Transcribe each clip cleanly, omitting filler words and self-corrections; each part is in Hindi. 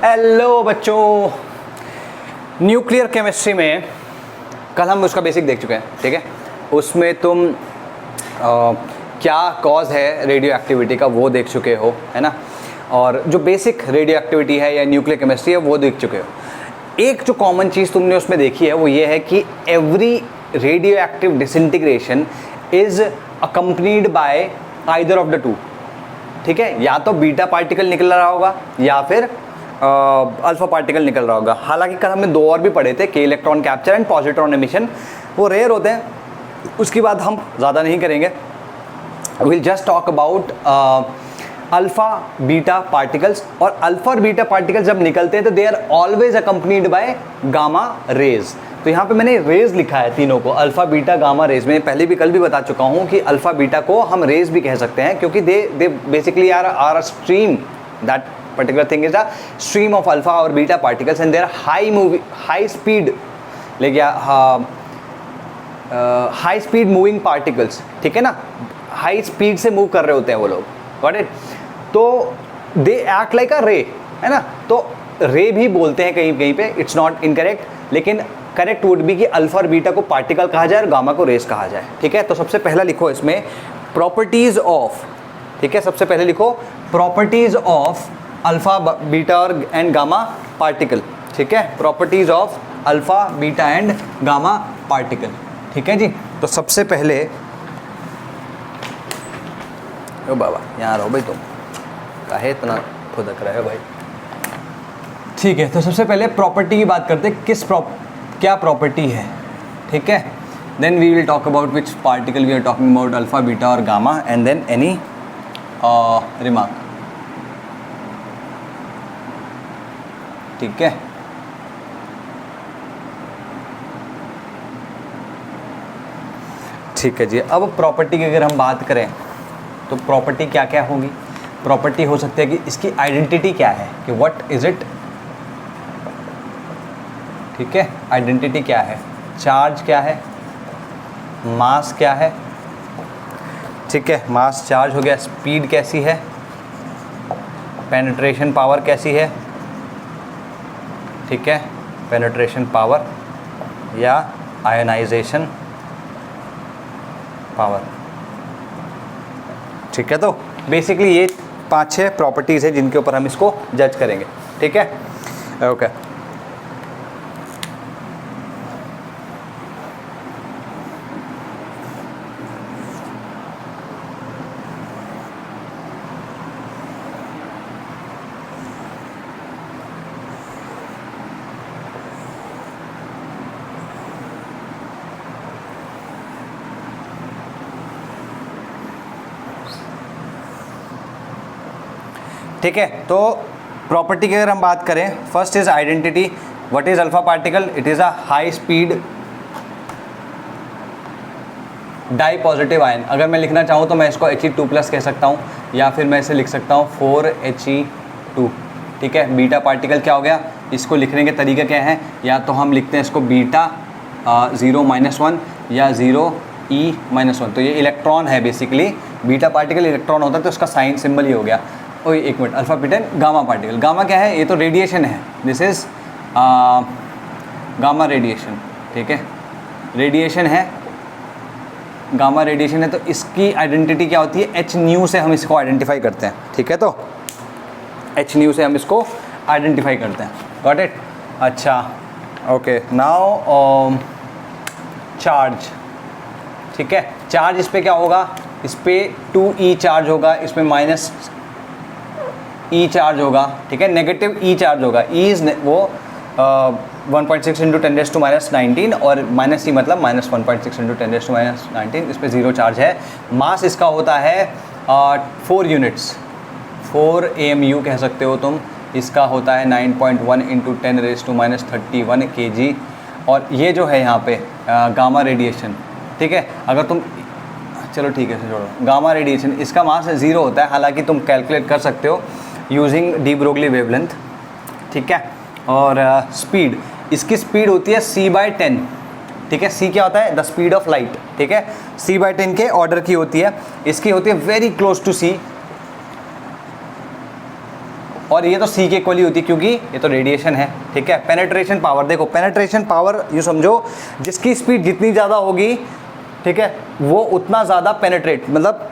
हेलो बच्चों, न्यूक्लियर केमिस्ट्री में कल हम उसका बेसिक देख चुके हैं, ठीक है। उसमें तुम क्या कॉज है रेडियो एक्टिविटी का वो देख चुके हो, है ना। और जो बेसिक रेडियो एक्टिविटी है या न्यूक्लियर केमिस्ट्री है वो देख चुके हो। एक जो कॉमन चीज़ तुमने उसमें देखी है वो ये है कि every radio active disintegration is accompanied by either of the two, ठीक है। या तो बीटा पार्टिकल निकल रहा होगा या फिर अल्फा पार्टिकल निकल रहा होगा। हालांकि कल हमने दो और भी पढ़े थे, के electron capture and positron emission, वो रेयर होते हैं, उसकी बात हम ज़्यादा नहीं करेंगे। Will just talk about alpha beta particles. और अल्फा और बीटा पार्टिकल्स जब निकलते हैं तो they are always accompanied by gamma rays. तो यहाँ पे मैंने रेज लिखा है तीनों को, अल्फा बीटा गामा रेज। मैं पहले भी कल भी बता चुका हूँ कि अल्फा बीटा को हम रेज भी कह सकते हैं, क्योंकि they basically are a stream, that particular thing is a stream of alpha or beta particles and they are high speed, like high speed moving particles, ठीक है ना। हाई स्पीड से मूव कर रहे होते हैं वो लोग, गॉट इट। तो दे एक्ट लाइक अ रे, है ना। तो रे भी बोलते हैं कहीं कहीं पे, इट्स नॉट इनकरेक्ट, लेकिन करेक्ट वुड बी कि अल्फा और बीटा को पार्टिकल कहा जाए और गामा को रेस कहा जाए, ठीक है। तो सबसे पहला लिखो इसमें प्रॉपर्टीज ऑफ, ठीक है। सबसे पहले लिखो प्रॉपर्टीज ऑफ अल्फा बीटा और एंड गामा पार्टिकल, ठीक है। Properties of alpha beta and gamma particle, ठीक है जी। तो सबसे पहले, ओ बाबा यहाँ रहो भाई, तुम काहे इतना फुदक रहे हो भाई, ठीक है। तो सबसे पहले प्रॉपर्टी की बात करते हैं, क्या प्रॉपर्टी है, ठीक है। Then we will talk about which particle we are talking about, alpha beta और gamma, and then any remark, ठीक है। ठीक है जी। अब प्रॉपर्टी की अगर हम बात करें तो प्रॉपर्टी क्या क्या होगी। प्रॉपर्टी हो सकती है कि इसकी आइडेंटिटी क्या है, कि व्हाट इज इट, ठीक है। आइडेंटिटी क्या है, चार्ज क्या है, मास क्या है, ठीक है। मास चार्ज हो गया, स्पीड कैसी है, पेनिट्रेशन पावर कैसी है, ठीक है। पेनिट्रेशन पावर या आयोनाइजेशन पावर, ठीक है। तो बेसिकली ये 5-6 प्रॉपर्टीज़ है जिनके ऊपर हम इसको जज करेंगे, ठीक है, ओके। ठीक है। तो प्रॉपर्टी की अगर हम बात करें, first is identity. What is alpha particle, it is a high speed dipositive ion. अगर मैं लिखना चाहूँ तो मैं इसको He2+ कह सकता हूँ, या फिर मैं इसे लिख सकता हूँ 4He2, ठीक है। बीटा पार्टिकल क्या हो गया, इसको लिखने के तरीके क्या हैं, या तो हम लिखते हैं इसको बीटा 0-1 या 0E-1। तो ये इलेक्ट्रॉन है बेसिकली, बीटा पार्टिकल इलेक्ट्रॉन होता है तो उसका साइन सिंबल ही हो गया। ओए एक minute, alpha beta gamma particle, gamma क्या है, ये तो रेडिएशन है, दिस इज गामा रेडिएशन, ठीक है। रेडिएशन है, गामा रेडिएशन है, तो इसकी आइडेंटिटी क्या होती है, H से हम इसको आइडेंटिफाई करते हैं, ठीक है। तो H से हम इसको आइडेंटिफाई करते हैं, गॉट इट। अच्छा ओके, नाउ चार्ज, ठीक है। चार्ज इस पर क्या होगा, इस पर 2E चार्ज होगा, इसमें -E चार्ज होगा, ठीक है। नेगेटिव E चार्ज होगा, E इज वो 1.6 × 10⁻19 और -E मतलब -1.6 × 10⁻19, इस पर 0 चार्ज है। मास इसका होता है 4 यूनिट्स, 4 AMU कह सकते हो तुम। इसका होता है 9.1 × 10⁻31 kg। और ये जो है यहाँ पे गामा रेडिएशन, ठीक है। अगर तुम, चलो ठीक है छोड़ो, गामा रेडिएशन इसका मास 0 होता है, हालांकि तुम कैलकुलेट कर सकते हो यूजिंग डी ब्रोगली वेवलेंथ, ठीक है। और स्पीड, इसकी स्पीड होती है c/10, ठीक है। c क्या होता है, द स्पीड ऑफ लाइट, ठीक है। c/10 के ऑर्डर की होती है, इसकी होती है वेरी क्लोज टू c, और ये तो सी के इक्वल ही होती है क्योंकि ये तो रेडिएशन है, ठीक है। पेनेट्रेशन पावर, देखो पेनेट्रेशन पावर यूँ समझो जिसकी स्पीड जितनी ज़्यादा होगी, ठीक है, वो उतना ज़्यादा पेनेट्रेट, मतलब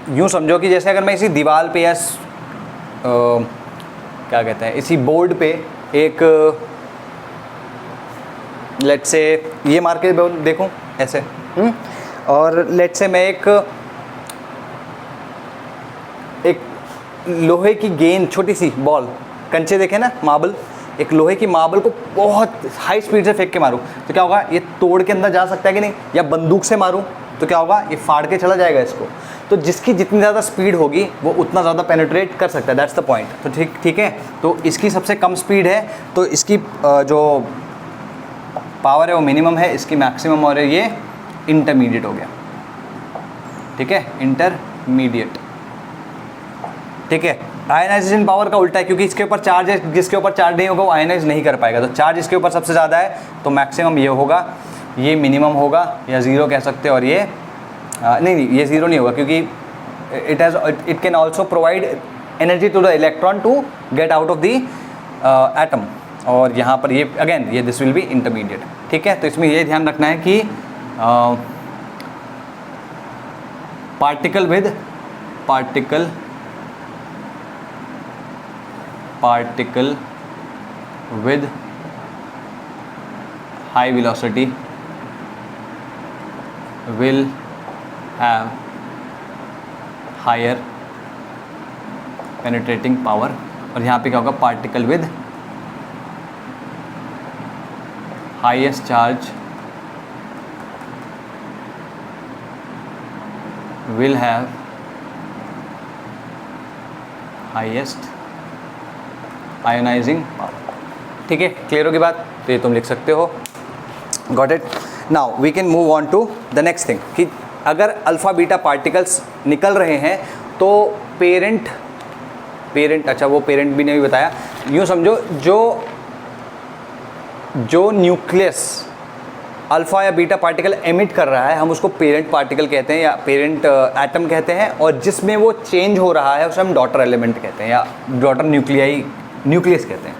यूँ समझो कि जैसे अगर मैं इसी दीवार पे या क्या कहते हैं इसी बोर्ड पे एक लेट से ये मार के देखूँ ऐसे, और लेट से मैं एक लोहे की गेंद, छोटी सी बॉल, कंचे देखे ना, मार्बल, एक लोहे की मार्बल को बहुत हाई स्पीड से फेंक के मारूं तो क्या होगा, ये तोड़ के अंदर जा सकता है कि नहीं, या बंदूक से मारूं तो क्या होगा, ये फाड़ के चला जाएगा इसको। तो जिसकी जितनी ज़्यादा स्पीड होगी वो उतना ज़्यादा पेनिट्रेट कर सकता है, दैट्स द पॉइंट। तो ठीक है, तो इसकी सबसे कम स्पीड है तो इसकी जो पावर है वो मिनिमम है, इसकी मैक्सिमम और ये इंटरमीडिएट हो गया, ठीक है, इंटरमीडिएट, ठीक है। आयनाइजेशन पावर का उल्टा है क्योंकि इसके ऊपर चार्ज है, जिसके ऊपर चार्ज नहीं होगा वो आयनाइज नहीं कर पाएगा। तो चार्ज इसके ऊपर सबसे ज़्यादा है तो मैक्सिमम ये होगा, ये मिनिमम होगा या ज़ीरो कह सकते हैं, और ये नहीं ये ज़ीरो नहीं होगा क्योंकि it can also provide energy to the electron to get out of the atom, और यहाँ पर ये अगेन ये दिस विल बी इंटरमीडिएट, ठीक है। तो इसमें ये ध्यान रखना है कि particle with high velocity will have higher penetrating power, और यहाँ पे क्या होगा, particle with highest charge will have highest ionising power, ठीक है। क्लियर होगी बात, तो ये तुम लिख सकते हो, got it. Now we can move on to the next thing कि अगर अल्फ़ा बीटा पार्टिकल्स निकल रहे हैं तो पेरेंट, अच्छा वो पेरेंट भी नहीं बताया, यूँ समझो जो न्यूक्लियस अल्फ़ा या बीटा पार्टिकल एमिट कर रहा है हम उसको पेरेंट पार्टिकल कहते हैं या पेरेंट एटम कहते हैं, और जिसमें वो चेंज हो रहा है उसे हम डॉटर एलिमेंट कहते हैं या डॉटर न्यूक्लियस कहते हैं,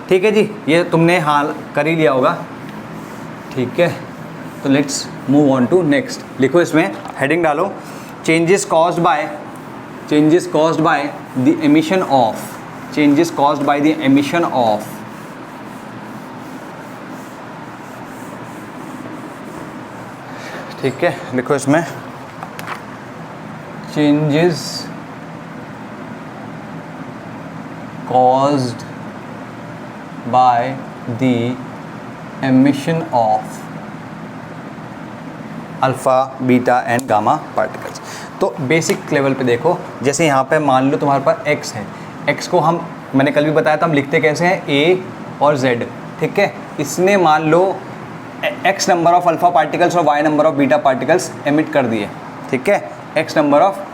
ठीक है जी। ये तुमने हाल कर ही लिया होगा, ठीक है। तो let's move on to next. लिखो इसमें हेडिंग डालो, changes caused by the emission of ठीक है। लिखो इसमें changes caused by the emission of alpha beta and gamma particles. तो बेसिक लेवल पे देखो, जैसे यहाँ पे मान लो तुम्हारे पास x है, x को मैंने कल भी बताया था हम लिखते कैसे हैं, a और z, ठीक है। इसने मान लो x number of alpha particles और y number of beta particles emit कर दिए, ठीक है। x नंबर ऑफ,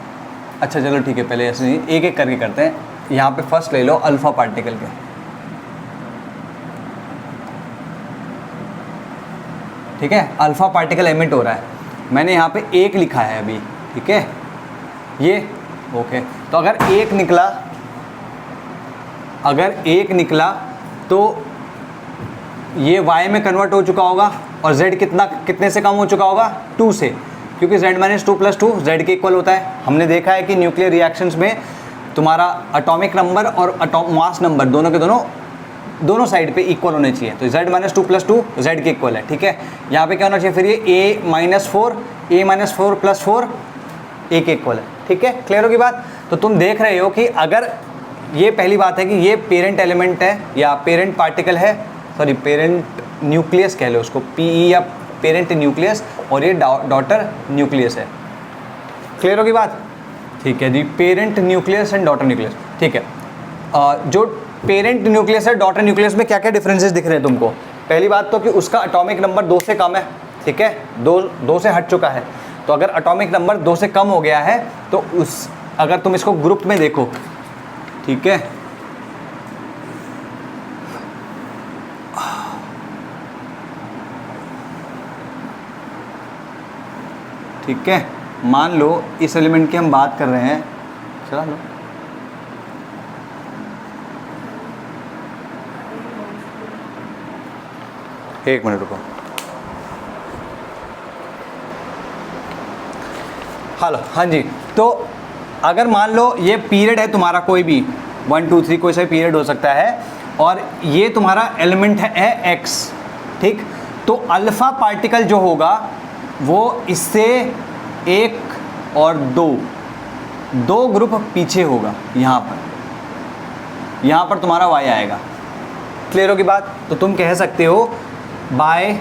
अच्छा चलो ठीक है, पहले ऐसे एक एक करके करते हैं। यहाँ पे फर्स्ट ले लो अल्फ़ा पार्टिकल के, ठीक है, अल्फ़ा पार्टिकल एमिट हो रहा है, मैंने यहाँ पे एक लिखा है अभी, ठीक है, ये ओके। तो अगर एक निकला तो ये y में कन्वर्ट हो चुका होगा और z कितने से कम हो चुका होगा, 2 से, क्योंकि z - 2 + 2 z के इक्वल होता है। हमने देखा है कि न्यूक्लियर रिएक्शंस में तुम्हारा एटॉमिक नंबर और मास नंबर दोनों के दोनों साइड पे इक्वल होने चाहिए, तो z - 2 + 2 z के इक्वल है, ठीक है। यहाँ पे क्या होना चाहिए फिर, ये a - 4 + 4 a के इक्वल है, ठीक है। क्लियर होगी बात। तो तुम देख रहे हो कि अगर ये पहली बात है कि ये पेरेंट एलिमेंट है या पेरेंट पार्टिकल है, सॉरी पेरेंट न्यूक्लियस कह लो उसको, PE या पेरेंट न्यूक्लियस, और ये डॉटर न्यूक्लियस है। क्लियर होगी बात, ठीक है जी। Parent nucleus and daughter nucleus, ठीक है। जो पेरेंट न्यूक्लियस है, डॉटर न्यूक्लियस में क्या क्या डिफरेंसेस दिख रहे हैं तुमको। पहली बात तो कि उसका एटॉमिक नंबर 2 से कम है, ठीक है, 2 से हट चुका है। तो अगर एटॉमिक नंबर 2 से कम हो गया है तो अगर तुम इसको ग्रुप में देखो, ठीक है, ठीक है, मान लो इस एलिमेंट की हम बात कर रहे हैं, चला लो एक मिनट रुको। हेलो, हाँ जी। तो अगर मान लो ये पीरियड है तुम्हारा कोई भी 1 2 3 कोई सा पीरियड हो सकता है, और ये तुम्हारा एलिमेंट है x, ठीक। तो अल्फा पार्टिकल जो होगा वो इससे 1 और 2 ग्रुप पीछे होगा। यहाँ पर तुम्हारा y आएगा। क्लियर होगी बात? तो तुम कह सकते हो by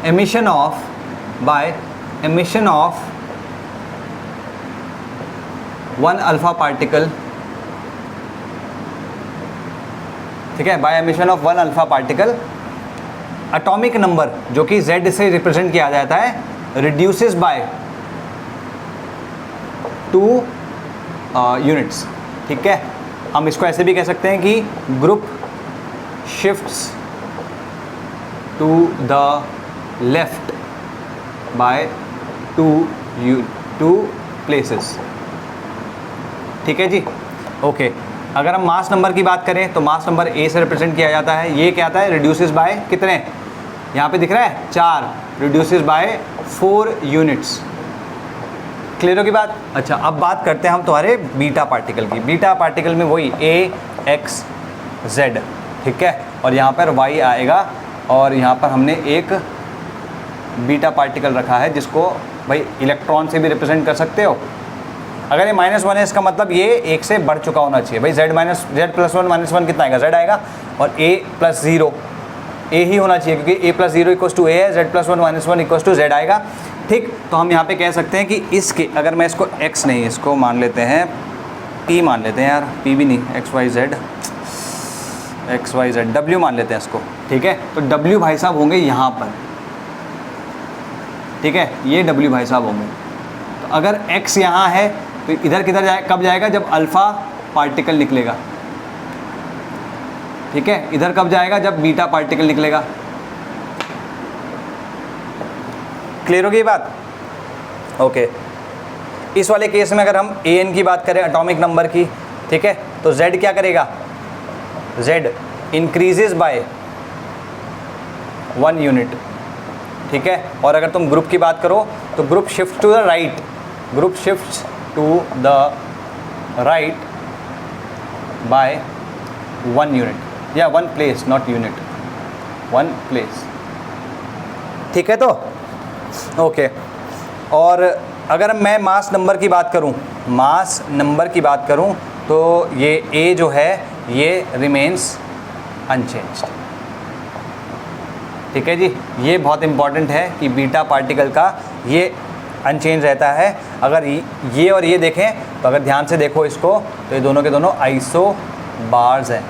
emission of 1 alpha particle, ठीक है, by emission of 1 alpha particle, atomic number जो कि Z से रिप्रेजेंट किया जाता है रिड्यूसेस बाय 2 यूनिट्स, ठीक है। हम इसको ऐसे भी कह सकते हैं कि group shifts to the left by 2 places, ठीक है जी। ओके, अगर हम मास नंबर की बात करें तो मास नंबर A से रिप्रेजेंट किया जाता है। ये क्या आता है? रिड्यूसेस बाय कितने, यहाँ पे दिख रहा है 4, रिड्यूसेस बाय 4 यूनिट्स। क्लियर होगी बात? अच्छा, अब बात करते हैं हम तुम्हारे बीटा पार्टिकल की। बीटा पार्टिकल में वही A X Z, ठीक है, और यहाँ पर Y आएगा, और यहाँ पर हमने एक बीटा पार्टिकल रखा है जिसको भाई इलेक्ट्रॉन से भी रिप्रेजेंट कर सकते हो। अगर ये -1 है इसका मतलब ये 1 से बढ़ चुका होना चाहिए भाई। Z+1 -1 कितना आएगा? Z आएगा, और A+0 A ही होना चाहिए, क्योंकि A+0 = A है, Z+1 -1 = Z आएगा, ठीक। तो हम यहाँ पे कह सकते हैं कि इसके, अगर मैं इसको X नहीं, इसको मान लेते हैं P मान लेते हैं यार, P भी नहीं, XYZ W मान लेते हैं इसको, ठीक है। तो W भाई साहब होंगे यहाँ पर, ठीक है, ये W भाई साहब होंगे। तो अगर X यहाँ है तो इधर किधर जाए, कब जाएगा? जब अल्फ़ा पार्टिकल निकलेगा, ठीक है। इधर कब जाएगा? जब बीटा पार्टिकल निकलेगा। क्लियर होगी ये बात? ओके, इस वाले केस में अगर हम An की बात करें, एटॉमिक नंबर की, ठीक है, तो Z क्या करेगा? Z इंक्रीजेस बाय 1 यूनिट, ठीक है। और अगर तुम ग्रुप की बात करो तो group shift to the right, group shift to the right by 1 unit, या 1 प्लेस, नॉट यूनिट, 1 प्लेस, ठीक है। तो ओके, और अगर मैं मास नंबर की बात करूं, मास नंबर की बात करूं तो ये A जो है ये रिमेन्स अनचेंज्ड, ठीक है जी। ये बहुत इंपॉर्टेंट है कि बीटा पार्टिकल का ये अनचेंज रहता है। अगर ये और ये देखें तो अगर ध्यान से देखो इसको, तो ये दोनों के दोनों आइसोबार्स हैं,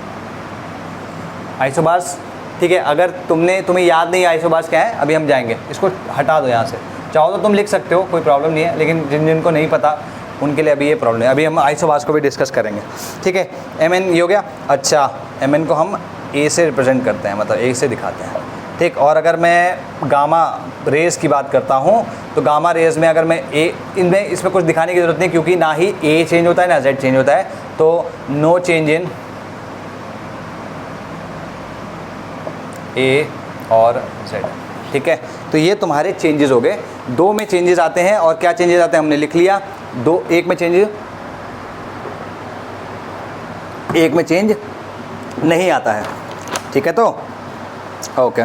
आइसोबार्स, ठीक है। अगर तुम्हें याद नहीं आइसोबार्स क्या है, अभी हम जाएंगे, इसको हटा दो यहाँ से, चाहो तो तुम लिख सकते हो, कोई प्रॉब्लम नहीं है, लेकिन जिनको नहीं पता उनके लिए अभी ये प्रॉब्लम है। अभी हम आइसोबार्स को भी डिस्कस करेंगे, ठीक है। Mn ये हो गया। अच्छा, Mn को हम A से रिप्रेजेंट करते हैं, मतलब A से दिखाते हैं, ठीक। और अगर मैं गामा रेज़ की बात करता हूँ तो गामा रेज़ में अगर मैं इनमें इसमें कुछ दिखाने की ज़रूरत नहीं, क्योंकि ना ही A चेंज होता है ना Z चेंज होता है, तो नो चेंज इन A और Z, ठीक है। तो ये तुम्हारे चेंजेस हो गए। 2 में चेंजेस आते हैं, और क्या चेंजेस आते हैं हमने लिख लिया, 1 में चेंज नहीं आता है, ठीक है। तो ओके,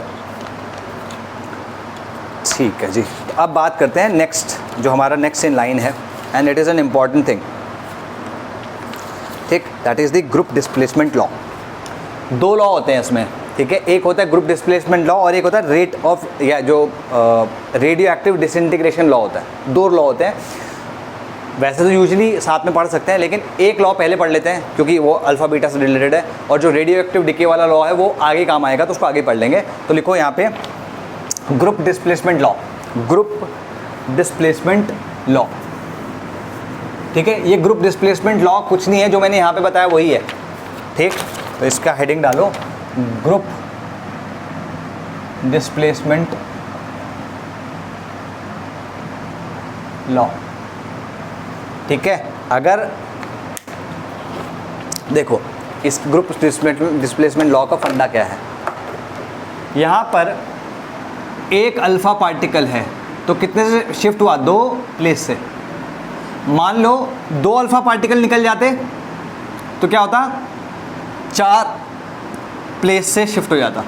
ठीक है जी। तो अब बात करते हैं नेक्स्ट, जो हमारा नेक्स्ट इन लाइन है, and it is an important thing, ठीक, that is the group displacement law. 2 law होते हैं इसमें, ठीक है। एक होता है ग्रुप डिस्प्लेसमेंट लॉ, और एक होता है रेट ऑफ, या जो रेडियो एक्टिव डिसइंटीग्रेशन लॉ होता है। 2 लॉ होते हैं, वैसे तो यूजुअली साथ में पढ़ सकते हैं, लेकिन एक लॉ पहले पढ़ लेते हैं क्योंकि वो अल्फ़ा बीटा से रिलेटेड है, और जो रेडियो एक्टिव डिके वाला लॉ है वो आगे काम आएगा, तो उसको आगे पढ़ लेंगे। तो लिखो यहाँ पे group displacement law, group displacement law, ठीक है। ये ग्रुप डिस्प्लेसमेंट लॉ कुछ नहीं है, जो मैंने यहाँ पे बताया वही है, ठीक। तो इसका हेडिंग डालो, ग्रुप डिस्प्लेसमेंट लॉ, ठीक है। अगर देखो इस ग्रुप डिस्प्लेसमेंट लॉ का फंडा क्या है, यहाँ पर एक अल्फा पार्टिकल है तो कितने से शिफ्ट हुआ, 2 प्लेस से। मान लो 2 अल्फा पार्टिकल निकल जाते तो क्या होता, 4 प्लेस से शिफ्ट हो जाता।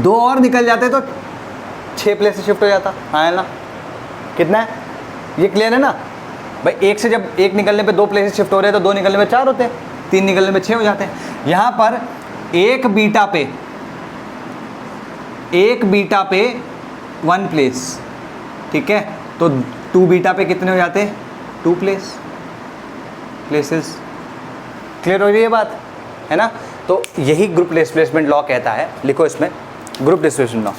2 और निकल जाते तो 6 प्लेस से शिफ्ट हो जाता। हाँ है ना, कितना है ये क्लियर है ना भाई। एक से जब एक निकलने पे 2 प्लेसेस शिफ्ट हो रहे हैं तो 2 निकलने में 4 होते हैं, 3 निकलने में 6 हो जाते हैं। यहाँ पर एक बीटा पे 1 प्लेस, ठीक है, तो 2 बीटा पे कितने हो जाते हैं, 2 प्लेसेस। क्लियर हो रही है बात, है ना। तो यही ग्रुप डिस्प्लेसमेंट लॉ कहता है। लिखो इसमें ग्रुप डिस्प्लेसमेंट लॉ,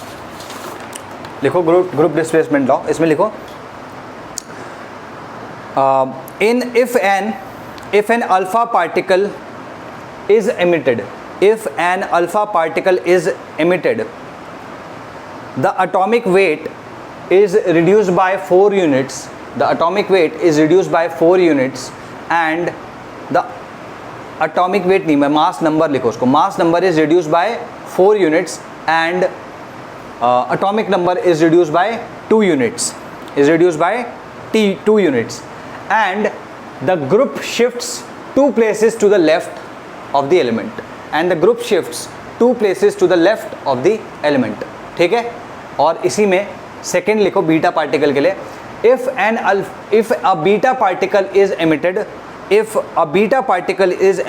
लिखो ग्रुप डिस्प्लेसमेंट लॉ, इसमें लिखो if an alpha particle is emitted, the atomic weight is reduced by 4 units. And the atomic weight नहीं, मैं मास नंबर लिखो उसको, mass number is reduced by 4 units and atomic number is reduced by 2 units, and the group shifts 2 places to the left of the element, ठीक है। और इसी में सेकेंड लिखो बीटा पार्टिकल के लिए, if a beta particle is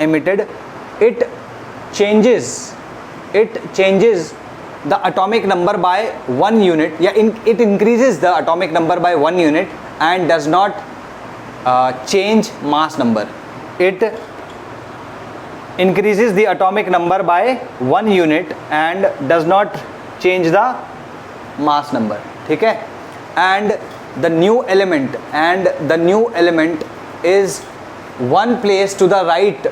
emitted, it changes the atomic number by 1 unit, it increases the atomic number by 1 unit and does not change mass number. It increases the atomic number by 1 unit and does not change the mass number, ठीक है। and the new element is 1 place to the right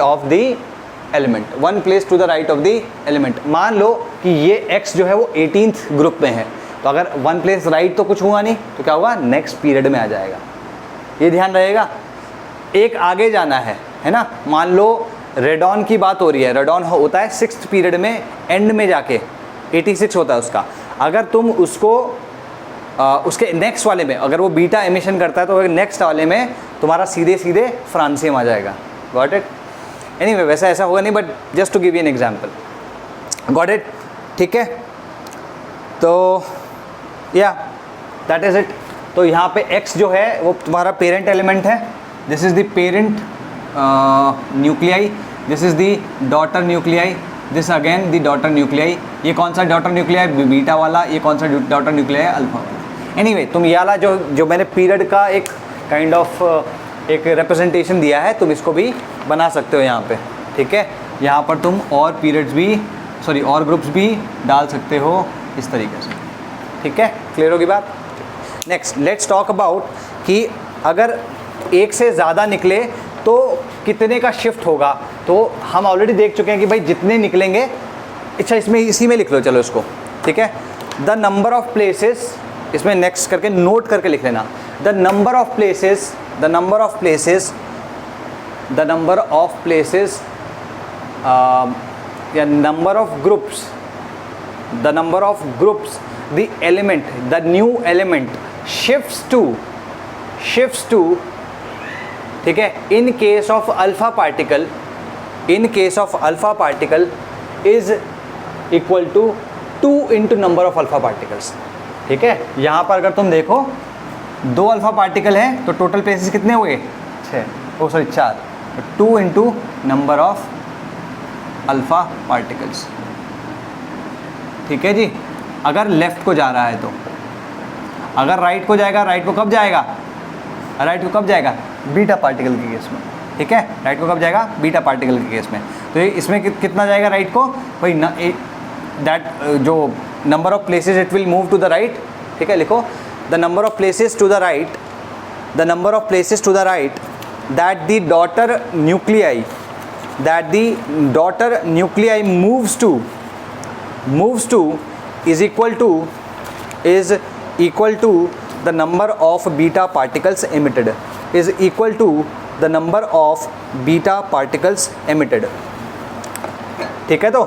of the element, मान लो कि ये x जो है वो 18th ग्रुप में है, तो अगर 1 प्लेस राइट तो कुछ हुआ नहीं, तो क्या होगा, नेक्स्ट पीरियड में आ जाएगा। ये ध्यान रहेगा। एक आगे जाना है ना, मान लो रेडॉन की बात हो रही है, रेडॉन होता है 6th पीरियड में, एंड में जाके 86 होता है उसका। अगर तुम उसको उसके नेक्स्ट वाले में अगर वो बीटा एमिशन करता है तो नेक्स्ट वाले में तुम्हारा सीधे फ्रांसियम आ जाएगा। Got it. एनीवे वैसा ऐसा होगा नहीं, but just to give you an example. Got it, ठीक है। तो या दैट इज़ इट। तो यहाँ पे x जो है वो तुम्हारा पेरेंट एलिमेंट है, this is the parent nuclei, this is the daughter nuclei, this again the daughter nuclei. ये कौन सा डॉटर न्यूक्लियाई, बीटा वाला, ये कौन सा डॉटर न्यूक्लियाई, अल्फा वाला। एनीवे तुम ये वाला जो मैंने पीरियड का एक काइंड ऑफ एक रिप्रेजेंटेशन दिया है, तुम इसको भी बना सकते हो यहाँ पे, ठीक है। यहाँ पर तुम और पीरियड्स भी और ग्रुप्स भी डाल सकते हो इस तरीके से, ठीक है। क्लियर होगी बात। नेक्स्ट लेट्स टॉक अबाउट कि अगर एक से ज़्यादा निकले तो कितने का शिफ्ट होगा। तो हम ऑलरेडी देख चुके हैं कि भाई जितने निकलेंगे, अच्छा इसमें इसी में लिख लो चलो इसको, ठीक है। द नंबर ऑफ प्लेसेस, इसमें नेक्स्ट करके नोट करके लिख लेना, द नंबर ऑफ प्लेसेस या number of groups, the new element shifts to, ठीक है, in case of alpha particle is equal to 2 into number of alpha particles, ठीक है। यहाँ पर अगर तुम देखो 2 अल्फा पार्टिकल है तो टोटल प्लेसेस कितने हुए, 4, 2 into number of alpha particles, ठीक है जी। अगर लेफ़्ट को जा रहा है तो, अगर राइट को जाएगा, राइट को कब जाएगा, बीटा पार्टिकल के केस में, ठीक है। राइट को कब जाएगा, बीटा पार्टिकल के केस में। तो इसमें कितना जाएगा राइट को, भाई दैट जो number of places it will move to the right, ठीक है। लिखो the number of places to the right that the daughter nuclei moves to is equal to the number of beta particles emitted, ठीक है, तो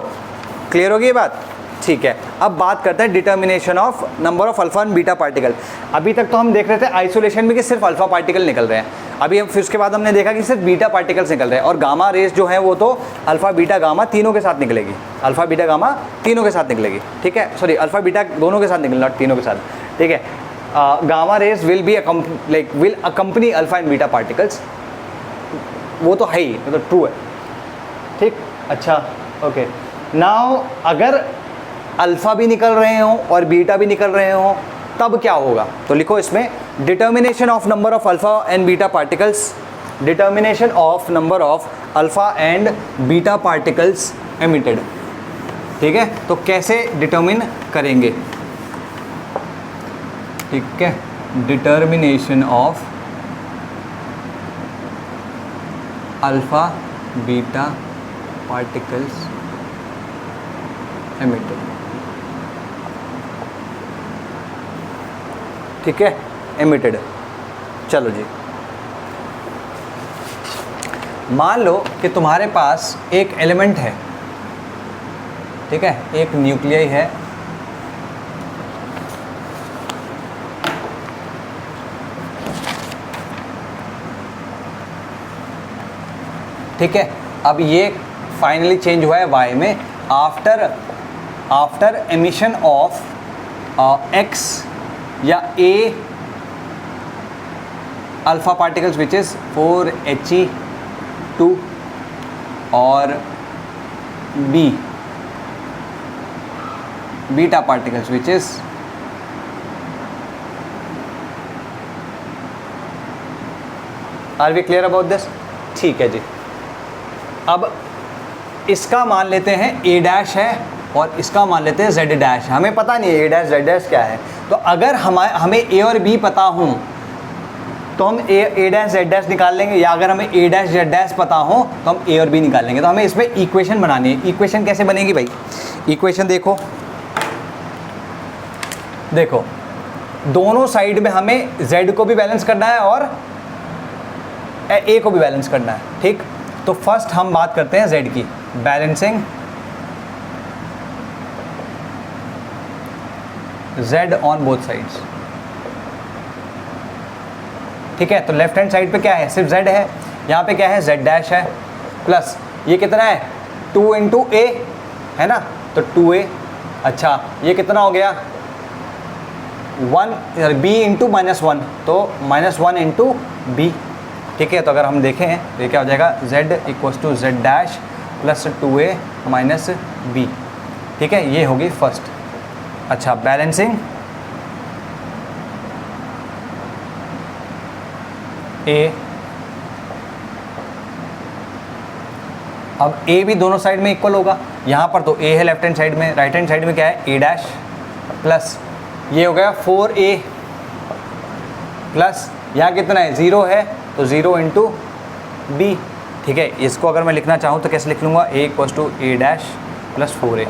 क्लियर होगी ये बात? ठीक है, अब बात करते हैं determination of number of alpha and beta particle. अभी तक तो हम देख रहे थे आइसोलेशन में कि सिर्फ अल्फा पार्टिकल निकल रहे हैं, अभी हम फिर उसके बाद हमने देखा कि सिर्फ बीटा पार्टिकल्स निकल रहे हैं, और गामा रेस जो है वो तो अल्फा बीटा गामा तीनों के साथ निकलेगी, अल्फा बीटा गामा तीनों के साथ निकलेगी, ठीक है, सॉरी अल्फा बीटा दोनों के साथ निकलेगा, तीनों के साथ, ठीक है। Gamma rays will be will accompany alpha and beta particles, वो तो है ही, मतलब ट्रू है, ठीक। अच्छा, ओके, नाउ अगर अल्फ़ा भी निकल रहे हों और बीटा भी निकल रहे हों तब क्या होगा? तो लिखो इसमें determination of number of alpha and beta particles, determination of number of alpha and beta particles emitted, ठीक है। तो कैसे डिटर्मिन करेंगे? ठीक है, determination of alpha beta particles emitted, ठीक है, एमिटेड। चलो जी, मान लो कि तुम्हारे पास एक एलिमेंट है, ठीक है, एक न्यूक्लियस है, ठीक है। अब ये फाइनली चेंज हुआ है वाई में आफ्टर एमिशन ऑफ एक्स या A alpha particles which is 4He2 और B beta particles which is are we clear about this? ठीक है जी। अब इसका मान लेते हैं ए डैश है और इसका मान लेते हैं जेड डैश है, हमें पता नहीं है ए डैश जेड डैश क्या है। तो अगर हमें ए और बी पता हो तो हम ए डैश जेड डैश निकाल लेंगे, या अगर हमें ए डैश जेड डैश पता हो तो हम ए और बी निकाल लेंगे। तो हमें इसमें इक्वेशन बनानी है। इक्वेशन कैसे बनेगी भाई? इक्वेशन देखो दोनों साइड में हमें जेड को भी बैलेंस करना है और ए को भी बैलेंस करना है, ठीक। तो फर्स्ट हम बात करते हैं जेड की, balancing Z on both sides, ठीक है। तो लेफ्ट हैंड साइड पे क्या है? सिर्फ जेड है, यहाँ पे क्या है? जेड डैश है, प्लस ये कितना है? 2 इंटू ए है ना, तो 2a। अच्छा, ये कितना हो गया? 1 b इंटू -1, तो -1 इंटू बी, ठीक है। तो अगर हम देखें तो ये क्या हो जाएगा? z equals to Z dash plus 2a minus b, ठीक है, ये होगी फर्स्ट। अच्छा, बैलेंसिंग a, अब a भी दोनों साइड में इक्वल होगा, यहाँ पर तो a है लेफ्ट हैंड साइड में, राइट हैंड साइड में क्या है? a डैश प्लस ये हो गया 4a प्लस यहाँ कितना है? 0 है, तो 0 इंटू बी, ठीक है। इसको अगर मैं लिखना चाहूँ तो कैसे लिख लूँगा? a equals to A dash plus 4a,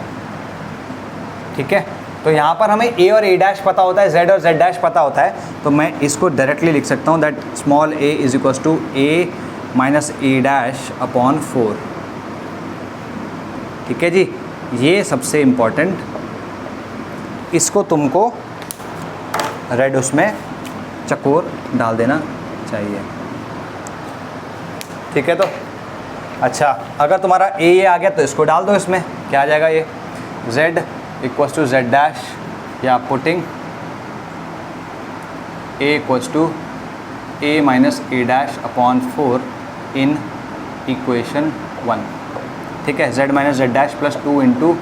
ठीक है। तो यहाँ पर हमें a और a डैश पता होता है, z और z डैश पता होता है, तो मैं इसको डायरेक्टली लिख सकता हूँ that small a is equals to a minus A dash upon 4, ठीक है जी। ये सबसे इम्पॉर्टेंट, इसको तुमको रेड उसमें चकोर डाल देना चाहिए, ठीक है। तो अच्छा, अगर तुम्हारा ए आ गया तो इसको डाल दो, इसमें क्या आ जाएगा? ये z equals to Z dash, या putting a equals to a minus A dash upon 4 in equation 1, ठीक है। z minus Z dash plus 2 into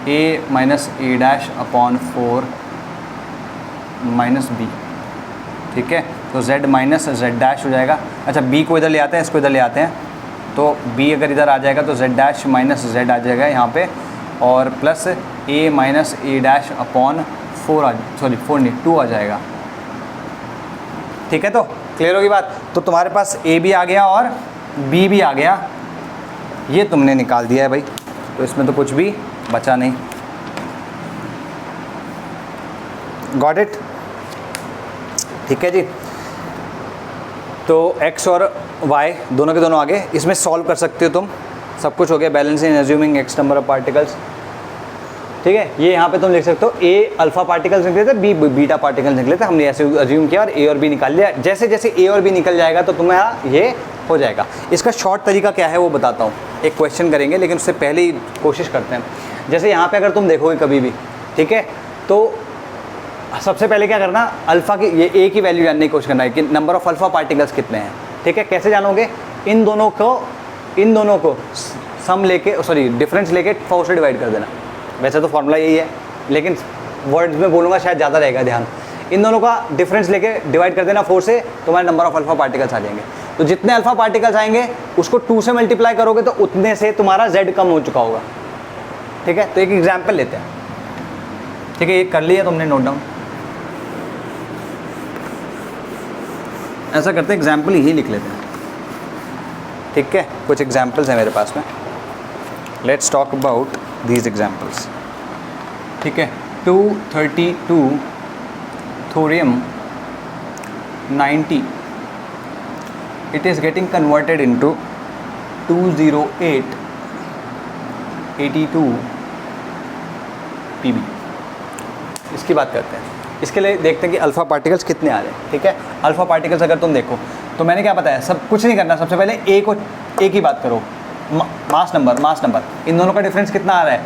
a minus A dash upon 4 minus B, ठीक है। तो z माइनस जेड डैश हो जाएगा। अच्छा, b को इधर ले आते हैं, इसको इधर ले आते हैं, तो b अगर इधर आ जाएगा तो z डैश माइनस z आ जाएगा यहाँ पे, और plus a minus A dash upon 4 2 आ जाएगा, ठीक है। तो क्लियर होगी बात? तो तुम्हारे पास a भी आ गया और b भी आ गया, ये तुमने निकाल दिया है भाई, तो इसमें तो कुछ भी बचा नहीं। Got it? ठीक है जी। तो x और y दोनों के दोनों आगे, इसमें सॉल्व कर सकते हो तुम, सब कुछ हो गया, balancing assuming x number of particles, ठीक है। ये यहाँ पे तुम लिख सकते हो ए अल्फा पार्टिकल्स निकले थे, बी बीटा पार्टिकल्स निकले थे, हमने ऐसे अज्यूम किया और ए और बी निकाल लिया। जैसे जैसे ए और बी निकल जाएगा तो तुम्हारा ये हो जाएगा। इसका शॉर्ट तरीका क्या है वो बताता हूँ, एक क्वेश्चन करेंगे लेकिन उससे पहले ही कोशिश करते हैं। जैसे यहाँ पे अगर तुम देखोगे कभी भी, ठीक है, तो सबसे पहले क्या करना, अल्फ़ा की ये ए की वैल्यू जानने की कोशिश करना है कि नंबर ऑफ़ अल्फ़ा पार्टिकल्स कितने हैं, ठीक है। कैसे जानोगे, इन दोनों को सम लेके सॉरी डिफरेंस लेके 4 से डिवाइड कर देना। वैसे तो फॉर्मूला यही है लेकिन वर्ड्स में बोलूँगा शायद ज़्यादा रहेगा ध्यान। इन दोनों का डिफरेंस लेके डिवाइड कर देना 4 से, तुम्हारे नंबर ऑफ़ अल्फ़ा पार्टिकल्स आ जाएंगे। तो जितने अल्फ़ा पार्टिकल्स आएंगे उसको 2 से मल्टीप्लाई करोगे तो उतने से तुम्हारा z कम हो चुका होगा, ठीक है। तो एक एग्जाम्पल लेते हैं, ठीक है, ये कर लिया तुमने नोट डाउन। ऐसा करते हैं, एग्जाम्पल यही लिख लेते हैं, ठीक है। कुछ एग्जाम्पल्स हैं मेरे पास में, let's talk about these examples, ठीक है। 232 thorium 90, it is getting converted into 208 82 pb। इसकी बात करते हैं। इसके लिए देखते हैं कि अल्फ़ा पार्टिकल्स कितने आ रहे हैं, ठीक है। अल्फ़ा पार्टिकल्स अगर तुम देखो तो मैंने क्या बताया, सब कुछ नहीं करना, सबसे पहले ए की बात करो, मास नंबर इन दोनों का डिफरेंस कितना आ रहा है,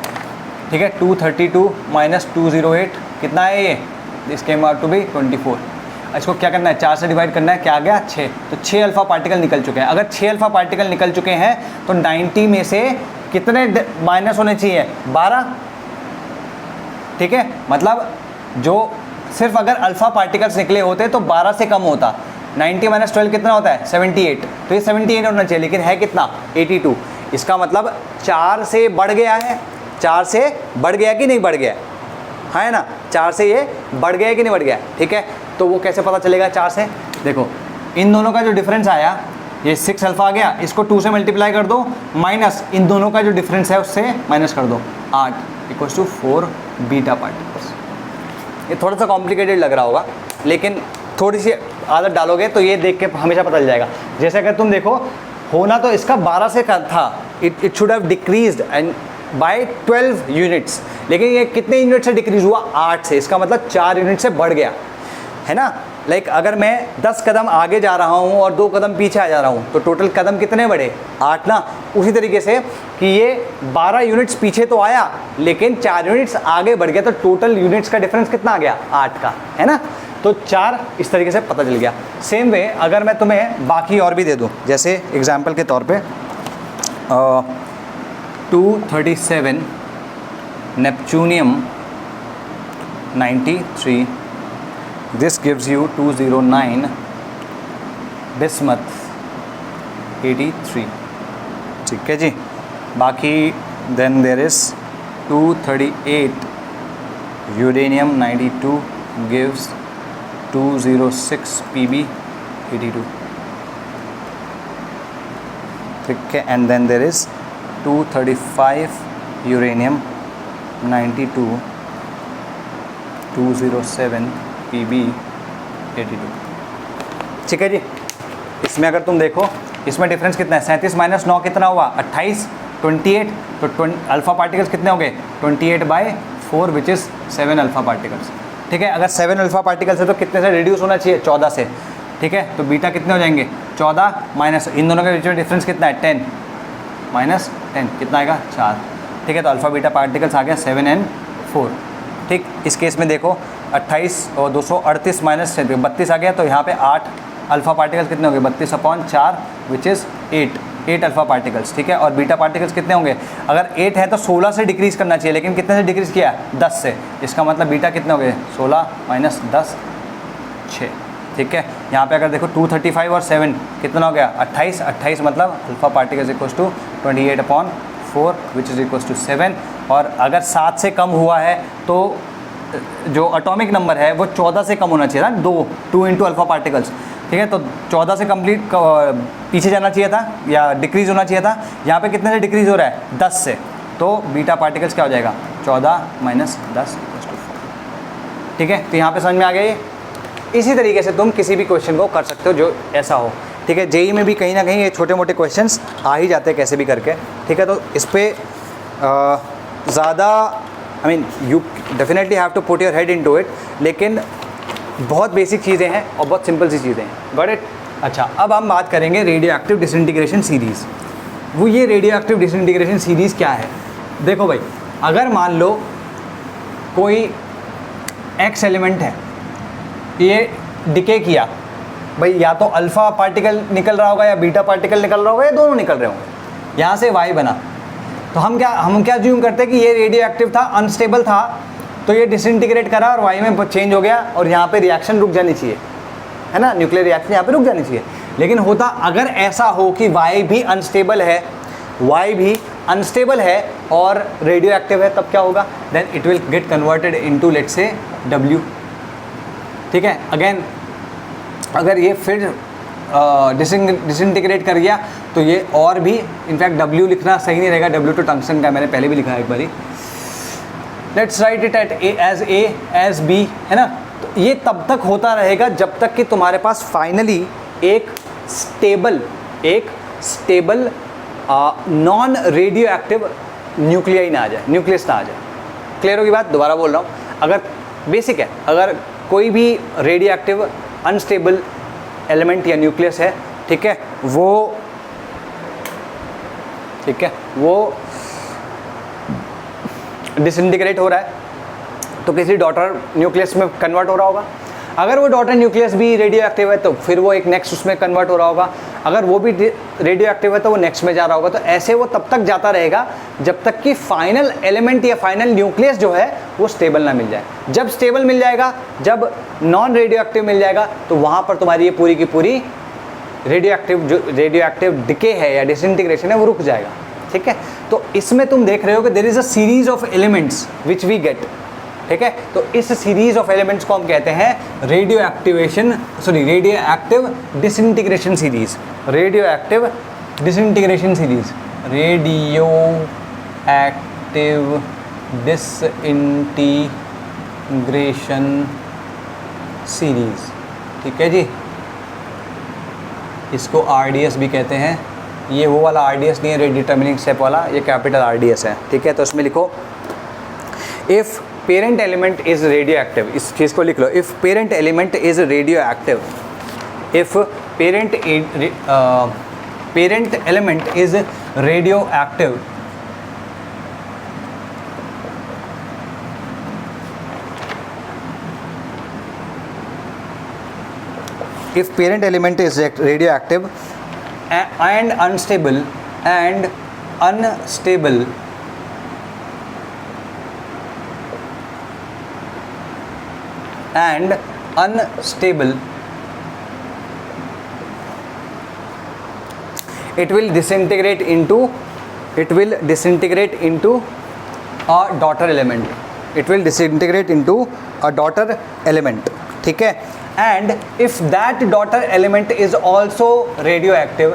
ठीक है। 232 माइनस 208 कितना है ये, इसके आउट टू बी 24। इसको क्या करना है, 4 से डिवाइड करना है, क्या आ गया 6। तो 6 अल्फ़ा पार्टिकल निकल चुके हैं। अगर 6 अल्फ़ा पार्टिकल निकल चुके हैं तो 90 में से कितने माइनस होने चाहिए, 12, ठीक है। मतलब जो सिर्फ अगर अल्फ़ा पार्टिकल्स निकले होते तो 12 से कम होता। 90 माइनस 12 कितना होता है, 78। तो ये 78 होना चाहिए, लेकिन है कितना, 82। इसका मतलब 4 से बढ़ गया है, 4 से बढ़ गया कि नहीं बढ़ गया, है ना। 4 से ये बढ़ गया कि नहीं बढ़ गया, ठीक है। तो वो कैसे पता चलेगा 4 से, देखो इन दोनों का जो डिफरेंस आया, ये 6 अल्फ़ा आ गया, इसको 2 से मल्टीप्लाई कर दो, माइनस इन दोनों का जो डिफरेंस है उससे माइनस कर दो, 8 इक्वल्स टू 4 बीटा पार्टिकल्स। ये थोड़ा सा कॉम्प्लिकेटेड लग रहा होगा, लेकिन थोड़ी सी आदत डालोगे तो ये देख के हमेशा पता चल जाएगा। जैसे अगर तुम देखो, होना तो इसका 12 से का था, it should have decreased and by 12 units, लेकिन ये कितने यूनिट से डिक्रीज हुआ, 8 से। इसका मतलब 4 यूनिट से बढ़ गया, है ना। लाइक अगर मैं 10 कदम आगे जा रहा हूँ और 2 कदम पीछे आ जा रहा हूँ तो टोटल कदम कितने बढ़े, 8 ना। उसी तरीके से कि ये 12 यूनिट्स पीछे तो आया लेकिन 4 यूनिट्स आगे बढ़ गया, तो टोटल यूनिट्स का डिफरेंस कितना आ गया, 8 का, है ना। तो 4 इस तरीके से पता चल गया। सेम वे अगर मैं तुम्हें बाकी और भी दे दूँ, जैसे एग्जाम्पल के तौर पर 237 neptunium 93, this gives you 209 bismuth 83, ठीक है जी। बाकी then there is 238 uranium 92 gives 206 pb 82, ठीक है। and then there is 235 uranium 92 207 pb 82, ठीक है जी। इसमें अगर तुम देखो, इसमें डिफरेंस कितना है, 37 माइनस 9 कितना हुआ, 28, 28। तो अल्फ़ा पार्टिकल्स कितने हो गए, 28/4 विच इज़ 7 अल्फ़ा पार्टिकल्स, ठीक है। अगर 7 अल्फ़ा पार्टिकल्स है तो कितने से रिड्यूस होना चाहिए, 14 से, ठीक है। तो बीटा कितने हो जाएंगे, 14 माइनस इन दोनों के बीच में डिफरेंस कितना है, 10 माइनस 10 कितना आएगा, 4, ठीक है। तो अल्फ़ा बीटा पार्टिकल्स आ गया 7 and 4, ठीक। इस केस में देखो 28 और 238 माइनस 32 आ गया, तो यहाँ पे 8 अल्फ़ा पार्टिकल्स कितने होंगे, 32/4 विच इज़ 8 अल्फ़ा पार्टिकल्स, ठीक है। और बीटा पार्टिकल्स कितने होंगे, अगर 8 है तो 16 से डिक्रीज़ करना चाहिए, लेकिन कितने से डिक्रीज़ किया, 10 से। इसका मतलब बीटा कितने हो गए, 16 माइनस 10 6, ठीक है। यहाँ पे अगर देखो 235 और 7 कितना हो गया, 28 मतलब alpha particles equals to 28/4 which is equals to 7। और अगर 7 से कम हुआ है तो जो एटॉमिक नंबर है वो 14 से कम होना चाहिए ना, 2 इंटू अल्फ़ा पार्टिकल्स, ठीक है। तो 14 से कंप्लीट पीछे जाना चाहिए था या डिक्रीज़ होना चाहिए था। यहाँ पे कितने से डिक्रीज़ हो रहा है, 10 से। तो बीटा पार्टिकल्स क्या हो जाएगा, 14 माइनस 10 इक्वल्स टू 4, ठीक है। तो यहाँ पे समझ में आ गया ये। इसी तरीके से तुम किसी भी क्वेश्चन को कर सकते हो जो ऐसा हो, ठीक है, जेई में भी कहीं ना कहीं ये छोटे मोटे क्वेश्चंस आ ही जाते हैं कैसे भी करके, ठीक है। तो इस पर ज़्यादा I mean you definitely have to put your head into it, लेकिन बहुत बेसिक चीज़ें हैं और बहुत सिंपल सी चीज़ें हैं, गॉट इट। अच्छा, अब हम बात करेंगे रेडियो एक्टिव डिसइंटीग्रेशन सीरीज़। वो ये रेडियो एक्टिव डिसइंटीग्रेशन सीरीज़ क्या है? देखो भाई, अगर मान लो कोई एक्स एलिमेंट है, ये डिके किया भाई, या तो अल्फ़ा पार्टिकल निकल रहा होगा या बीटा पार्टिकल निकल रहा होगा या दोनों निकल रहे होंगे, यहाँ से वाई बना, तो हम क्या ज्यूम करते हैं कि ये रेडियो एक्टिव था, अनस्टेबल था, तो ये डिसइंटीग्रेट करा और वाई में चेंज हो गया और यहाँ पे रिएक्शन रुक जानी चाहिए, है ना, न्यूक्लियर रिएक्शन यहाँ पे रुक जानी चाहिए। लेकिन होता अगर ऐसा हो कि वाई भी अनस्टेबल है, वाई भी अनस्टेबल है और रेडियो एक्टिव है, तब क्या होगा? Then it will get converted into let's say W, ठीक है। अगेन अगर ये फिर डिसइंटीग्रेट कर गया तो ये और भी, इनफैक्ट डब्ल्यू लिखना सही नहीं रहेगा, डब्ल्यू तो टंगस्टन का मैंने पहले भी लिखा है एक बारी, let's write it A as B, है ना। तो ये तब तक होता रहेगा जब तक कि तुम्हारे पास फाइनली एक stable non radio active nuclei ना आ जाए, न्यूक्लियस ना आ जाए। क्लियर होगी बात? दोबारा बोल रहा हूँ, अगर बेसिक है, अगर कोई भी रेडियो एक्टिव अनस्टेबल एलिमेंट या न्यूक्लियस है, ठीक है, वो डिसइंटीग्रेट हो रहा है तो किसी डॉटर न्यूक्लियस में कन्वर्ट हो रहा होगा। अगर वो डॉटर न्यूक्लियस भी रेडियो एक्टिव है तो फिर वो एक नेक्स्ट उसमें कन्वर्ट हो रहा होगा। अगर वो भी रेडियो एक्टिव है तो वो नेक्स्ट में जा रहा होगा। तो ऐसे वो तब तक जाता रहेगा जब तक कि फाइनल एलिमेंट या फाइनल न्यूक्लियस जो है वो स्टेबल ना मिल जाए। जब स्टेबल मिल जाएगा, जब नॉन रेडियो एक्टिव मिल जाएगा, तो वहाँ पर तुम्हारी ये पूरी की पूरी रेडियो एक्टिव डिके है या डिसइंटीग्रेशन है वो रुक जाएगा, ठीक है। तो इसमें तुम देख रहे हो कि there is a series of elements which we get, ठीक है। तो इस सीरीज ऑफ एलिमेंट्स को हम कहते हैं radio active disintegration series. Radio active disintegration series, ठीक है जी। इसको RDS भी कहते हैं। ये वो वाला RDS नहीं है, रेट डिटर्मिनिंग स्टेप वाला, ये कैपिटल RDS है, ठीक है। तो इसमें लिखो if parent element is radioactive, इस चीज़ को लिख लो, if parent element is radioactive, if parent element is radioactive, if parent element is radioactive and unstable and unstable it will disintegrate into a daughter element, it will disintegrate into a daughter element, ठीक है। and if that daughter element is also radioactive,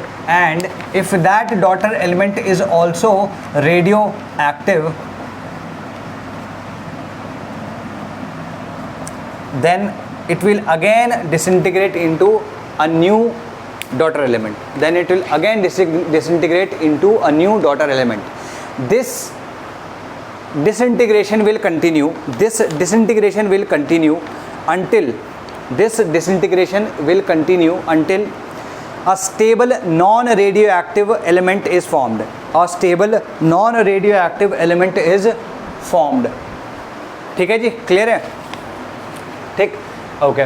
then it will again disintegrate into a new daughter element, this disintegration will continue until a stable non-radioactive element is formed. ठीक है जी, क्लियर है? ठीक, ओके।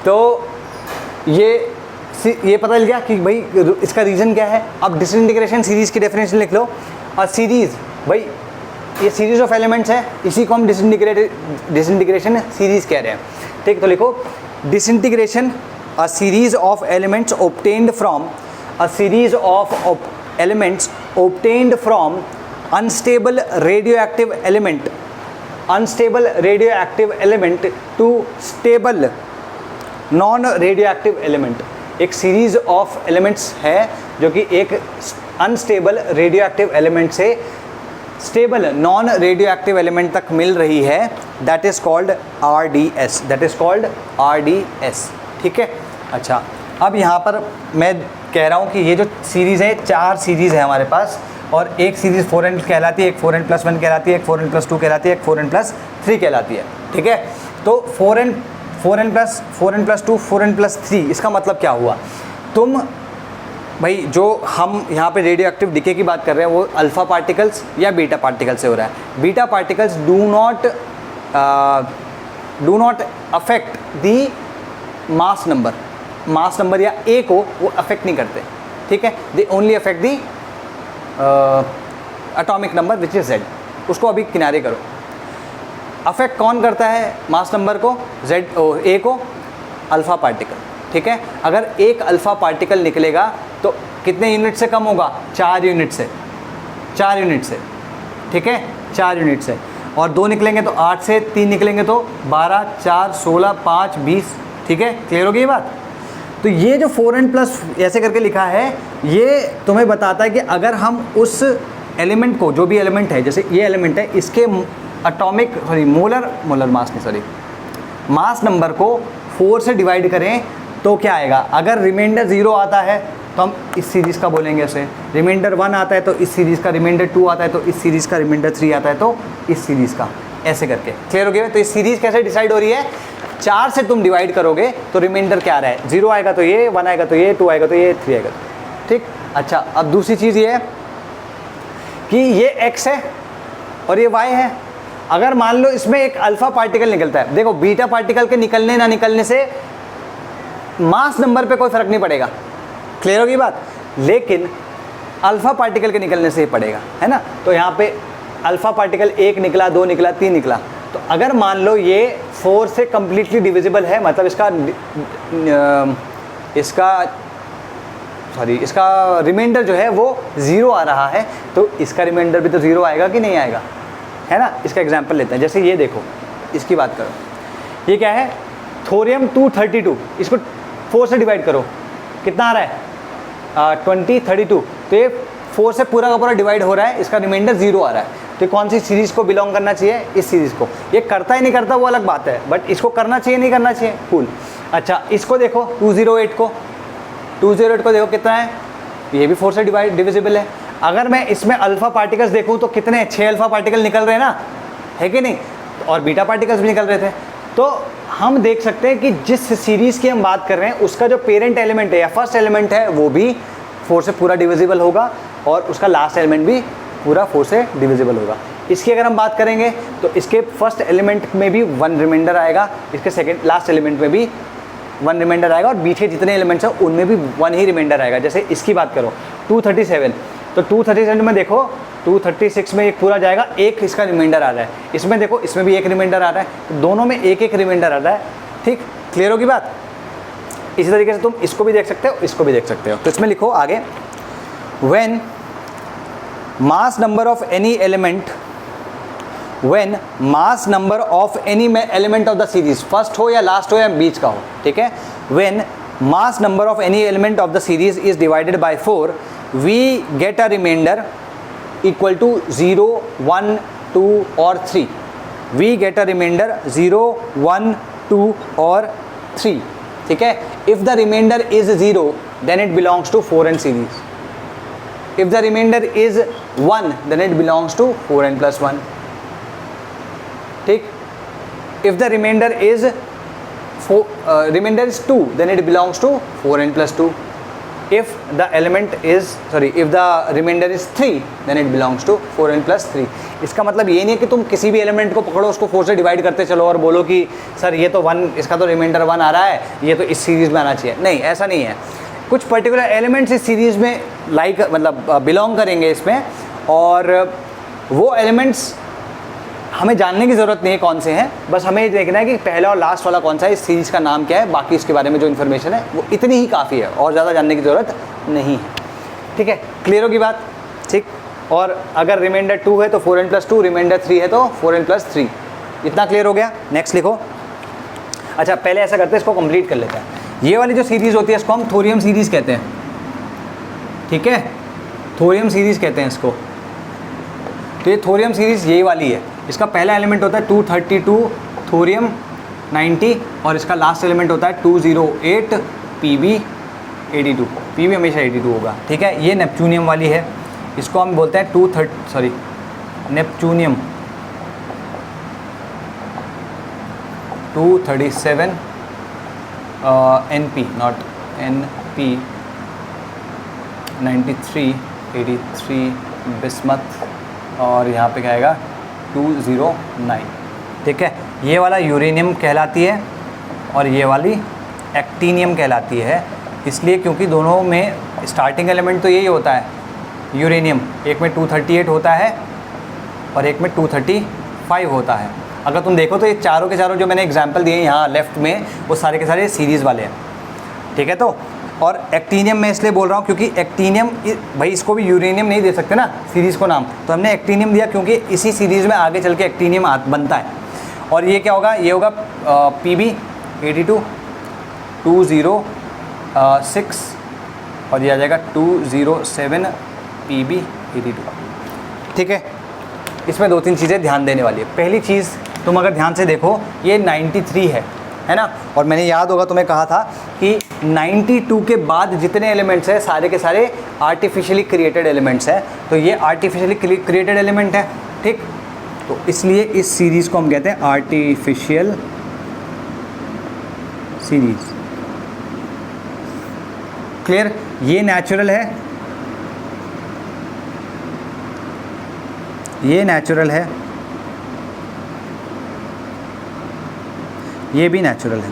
तो ये पता चल गया कि भाई इसका रीज़न क्या है। अब डिसइंटीग्रेशन सीरीज़ की डेफिनेशन लिख लो। और सीरीज़, भाई ये सीरीज ऑफ एलिमेंट्स है, इसी को हम डिसइंटीग्रेशन सीरीज़ कह रहे हैं, ठीक। तो लिखो disintegration a series of elements obtained from unstable radioactive element to stable non radioactive element. एक सीरीज ऑफ एलिमेंट्स है जो कि एक अनस्टेबल रेडियोएक्टिव एलिमेंट से स्टेबल नॉन रेडियोएक्टिव एलिमेंट तक मिल रही है, दैट इज कॉल्ड RDS, ठीक है। अच्छा, अब यहाँ पर मैं कह रहा हूँ कि ये जो सीरीज़ है, 4 सीरीज़ है हमारे पास, और एक सीरीज़ 4n कहलाती है, एक 4n+1 कहलाती है, एक 4n+2 कहलाती है, एक 4n+3 कहलाती है, ठीक है। तो 4n+2, 4n+3, इसका मतलब क्या हुआ? तुम भाई जो हम यहाँ पे रेडियो एक्टिव डिके की बात कर रहे हैं वो अल्फ़ा पार्टिकल्स या बीटा पार्टिकल से हो रहा है। Beta particles do not affect the mass number या ए को वो अफेक्ट नहीं करते, ठीक है। They only affect the atomic number which is Z. उसको अभी किनारे करो। अफेक्ट कौन करता है मास नंबर को? जेड, ए को अल्फ़ा पार्टिकल, ठीक है। अगर एक अल्फ़ा पार्टिकल निकलेगा तो कितने यूनिट से कम होगा? 4 यूनिट से, 4 यूनिट से, ठीक है, 4 यूनिट से। और 2 निकलेंगे तो 8 से, 3 निकलेंगे तो 12, 4, 16, 5, 20, ठीक है। क्लियर होगी ये बात? तो ये जो 4n+ ऐसे करके लिखा है, ये तुम्हें बताता है कि अगर हम उस एलिमेंट को, जो भी एलिमेंट है, जैसे ये एलिमेंट है, इसके मास नंबर को 4 से डिवाइड करें तो क्या आएगा? अगर रिमाइंडर 0 आता है तो हम इस सीरीज़ का बोलेंगे उसे, रिमाइंडर 1 आता है तो इस सीरीज़ का, रिमाइंडर 2 आता है तो इस सीरीज़ का, रिमाइंडर 3 आता है तो इस सीरीज़ का, ऐसे करके। क्लियर हो गया? तो इस सीरीज़ कैसे डिसाइड हो रही है? 4 से तुम डिवाइड करोगे तो रिमाइंडर क्या आ रहा है? 0 आएगा तो ये, 1 आएगा तो ये, 2 आएगा तो ये, 3 आएगा तो, ठीक। अच्छा, अब दूसरी चीज़ ये है कि ये x है और ये y है। अगर मान लो इसमें एक अल्फ़ा पार्टिकल निकलता है, देखो बीटा पार्टिकल के निकलने ना निकलने से मास नंबर पे कोई फ़र्क नहीं पड़ेगा। क्लियर होगी बात? लेकिन अल्फ़ा पार्टिकल के निकलने से ही पड़ेगा, है ना। तो यहाँ पे अल्फ़ा पार्टिकल 1 निकला, 2 निकला, 3 निकला, तो अगर मान लो ये 4 से कम्प्लीटली डिविजिबल है, मतलब इसका रिमाइंडर जो है वो 0 आ रहा है, तो इसका रिमाइंडर भी तो 0 आएगा कि नहीं आएगा, है ना। इसका एग्जांपल लेते हैं, जैसे ये देखो, इसकी बात करो, ये क्या है? थोरियम 232, इसको 4 से डिवाइड करो, कितना आ रहा है? 20, 32, तो ये 4 से पूरा का पूरा डिवाइड हो रहा है, इसका रिमाइंडर 0 आ रहा है। तो कौन सी सीरीज़ को बिलोंग करना चाहिए? इस सीरीज़ को। ये करता ही नहीं करता वो अलग बात है, बट इसको करना चाहिए नहीं करना चाहिए? कूल। अच्छा, इसको देखो 208 को देखो कितना है? ये भी 4 से डिविजिबल है। अगर मैं इसमें अल्फ़ा पार्टिकल्स देखूँ तो कितने? 6 अल्फ़ा पार्टिकल निकल रहे हैं ना, है कि नहीं? और बीटा पार्टिकल्स भी निकल रहे थे। तो हम देख सकते हैं कि जिस सीरीज़ की हम बात कर रहे हैं उसका जो पेरेंट एलिमेंट है या फर्स्ट एलिमेंट है वो भी 4 से पूरा डिविजिबल होगा, और उसका लास्ट एलिमेंट भी पूरा 4 से डिविजिबल होगा। इसकी अगर हम बात करेंगे तो इसके फर्स्ट एलिमेंट में भी 1 रिमाइंडर आएगा, इसके लास्ट एलिमेंट में भी 1 रिमाइंडर आएगा, और बीच के जितने एलिमेंट्स हैं उनमें भी 1 ही रिमाइंडर आएगा। जैसे इसकी बात करो 237, तो 237 में देखो 236 में एक पूरा जाएगा, एक इसका रिमाइंडर आ रहा है। इसमें देखो, इसमें भी एक रिमाइंडर आ रहा है, तो दोनों में एक एक रिमाइंडर आ रहा है, ठीक। क्लियर होगी बात? इसी तरीके से तुम इसको भी देख सकते हो, इसको भी देख सकते हो। तो इसमें लिखो आगे, when mass number of any element of the series, first हो या लास्ट हो या बीच का हो, ठीक है। When mass number of any element of the series is divided by 4, we get a remainder equal to 0, 1, 2 और 3। वी गेट अ रिमाइंडर 0, 1, 2 और 3, ठीक है। If the remainder is 0 then it belongs to 4n series. If the remainder is 1 then it belongs to 4n+1, ठीक। If the remainder is 2 then it belongs to 4n+2. If the remainder is 3 then it belongs to 4n+3. इसका मतलब ये नहीं है कि तुम किसी भी एलिमेंट को पकड़ो, उसको 4 से डिवाइड करते चलो और बोलो कि सर ये तो 1, इसका तो रिमाइंडर 1 आ रहा है, ये तो इस सीरीज़ में आना चाहिए। नहीं, ऐसा नहीं है। कुछ पर्टिकुलर एलिमेंट्स इस सीरीज़ में बिलोंग करेंगे इसमें, और वो एलिमेंट्स हमें जानने की ज़रूरत नहीं है कौन से हैं, बस हमें देखना है कि पहला और लास्ट वाला कौन सा है, इस सीरीज़ का नाम क्या है, बाकी इसके बारे में जो इन्फॉर्मेशन है वो इतनी ही काफ़ी है, और ज़्यादा जानने की ज़रूरत नहीं है, ठीक है। क्लियर होगी बात? ठीक। और अगर रिमाइंडर 2 है तो 4n+2, रिमाइंडर 3 है तो 4n+3। इतना क्लियर हो गया? नेक्स्ट लिखो। अच्छा, पहले ऐसा करते हैं, इसको कंप्लीट कर लेते हैं। ये वाली जो सीरीज़ होती है इसको हम थोरियम सीरीज़ कहते हैं, ठीक है। थोरियम सीरीज़ कहते हैं इसको। तो ये थोरियम सीरीज़ ये वाली है। इसका पहला एलिमेंट होता है 232 थोरियम 90, और इसका लास्ट एलिमेंट होता है 208 Pb 82, पी भी हमेशा 82 होगा, ठीक है। ये नेपच्यूनियम वाली है, इसको हम बोलते हैं neptunium 237 NP, not NP 93 83 bismuth, और यहाँ पे क्या आएगा 209, ठीक है। ये वाला यूरेनियम कहलाती है और ये वाली एक्टीनियम कहलाती है, इसलिए क्योंकि दोनों में स्टार्टिंग एलिमेंट तो यही होता है यूरेनियम, एक में 238 होता है और एक में 235 होता है। अगर तुम देखो तो ये चारों के चारों जो मैंने एग्जांपल दिए यहाँ लेफ्ट में, वो सारे के सारे सीरीज़ वाले हैं, ठीक है। तो और एक्टीनियम मैं इसलिए बोल रहा हूँ क्योंकि एक्टीनियम, भाई इसको भी यूरेनियम नहीं दे सकते ना सीरीज़ को नाम, तो हमने एक्टीनियम दिया क्योंकि इसी सीरीज़ में आगे चल के एक्टीनियम बनता है। और ये क्या होगा, ये होगा PB 82 206 और ये आ जाएगा 207 PB 82, ठीक है। इसमें दो तीन चीज़ें ध्यान देने वाली है। पहली चीज़, तुम अगर ध्यान से देखो ये 93 है ना, और मैंने याद होगा तुम्हें कहा था कि 92 के बाद जितने एलिमेंट्स हैं सारे के सारे आर्टिफिशियली क्रिएटेड एलिमेंट्स हैं, तो ये आर्टिफिशियली क्रिएटेड एलिमेंट है, ठीक। तो इसलिए इस सीरीज़ को हम कहते हैं आर्टिफिशियल सीरीज़, क्लियर। ये नेचुरल है, ये नेचुरल है, ये भी नेचुरल है।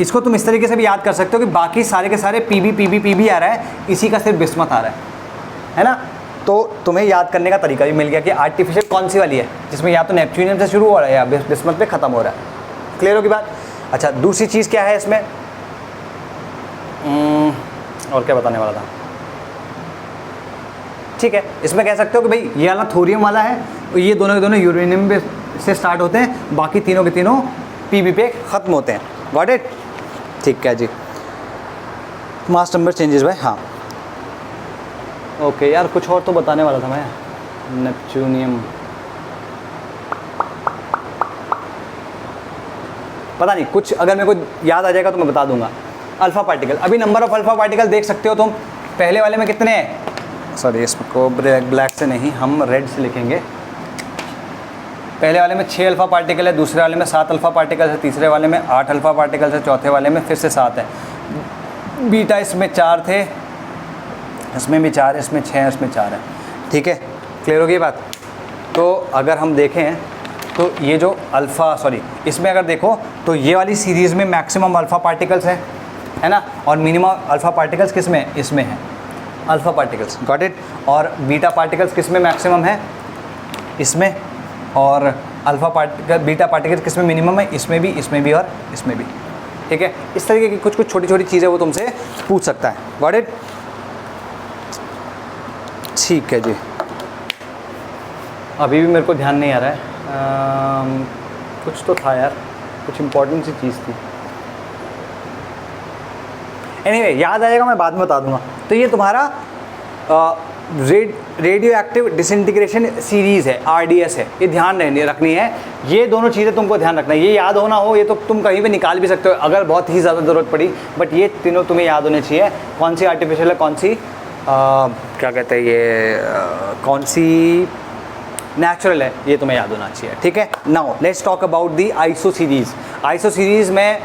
इसको तुम इस तरीके से भी याद कर सकते हो कि बाकी सारे के सारे PB आ रहा है, इसी का सिर्फ बिस्मथ आ रहा है ना। तो तुम्हें याद करने का तरीका भी मिल गया कि आर्टिफिशियल कौन सी वाली है जिसमें या तो नेपच्यूनियम से शुरू हो रहा है या बिस्मथ पे ख़त्म हो रहा है, क्लियर होगी बात। अच्छा, दूसरी चीज़ क्या है इसमें, और क्या बताने वाला था, ठीक है। इसमें कह सकते हो कि भाई ये वाला थोरियम वाला है और ये दोनों के दोनों यूरेनियम से स्टार्ट होते हैं, बाकी तीनों के तीनों PB पे ख़त्म होते हैं, गॉट इट, ठीक है जी। मास नंबर चेंजेस भाई, हाँ ओके यार, कुछ और तो बताने वाला था मैं, नेपच्यूनियम पता नहीं, कुछ अगर मेरे को याद आ जाएगा तो मैं बता दूंगा। अल्फ़ा पार्टिकल, अभी नंबर ऑफ अल्फ़ा पार्टिकल देख सकते हो तुम, पहले वाले में कितने हैं, सॉरी इसको ब्लैक से नहीं हम रेड से लिखेंगे। पहले वाले में 6 अल्फ़ा पार्टिकल है, दूसरे वाले में 7 अल्फ़ा पार्टिकल है, तीसरे वाले में 8 अल्फ़ा पार्टिकल है, चौथे वाले में फिर से 7 है। बीटा इसमें 4 थे, इसमें भी 4 है, इसमें 6 है, इसमें 4 है, ठीक है, क्लियर होगी बात। तो अगर हम देखें तो ये जो इसमें अगर देखो तो ये वाली सीरीज़ में मैक्सिमम अल्फ़ा पार्टिकल्स है ना, और मिनिमम अल्फ़ा पार्टिकल्स किस में, इसमें है अल्फ़ा पार्टिकल्स, गॉट इट। और बीटा पार्टिकल्स किस में मैक्सिमम है, इसमें, और बीटा पार्टिकल्स किस में मिनिमम है, इसमें भी और इसमें भी, ठीक है। इस तरीके की कुछ छोटी छोटी चीज़ें वो तुमसे पूछ सकता है, गॉट इट, ठीक है जी। अभी भी मेरे को ध्यान नहीं आ रहा है, कुछ तो था यार, कुछ इंपॉर्टेंट सी चीज़ थी, एनीवे याद आएगा, मैं बाद में बता दूंगा। तो ये तुम्हारा रेडियो एक्टिव डिसइंटीग्रेशन सीरीज़ है, RDS है, ये ध्यान रखनी है। ये दोनों चीज़ें तुमको ध्यान रखना है, ये याद होना हो, ये तो तुम कहीं भी निकाल भी सकते हो अगर बहुत ही ज़्यादा ज़रूरत पड़ी, बट ये तीनों तुम्हें याद होने चाहिए। कौन सी आर्टिफिशियल है, कौन सी क्या कहते हैं ये कौन सी नेचुरल है, ये तुम्हें याद होना चाहिए, ठीक है। Now let's talk about the iso series. Iso series में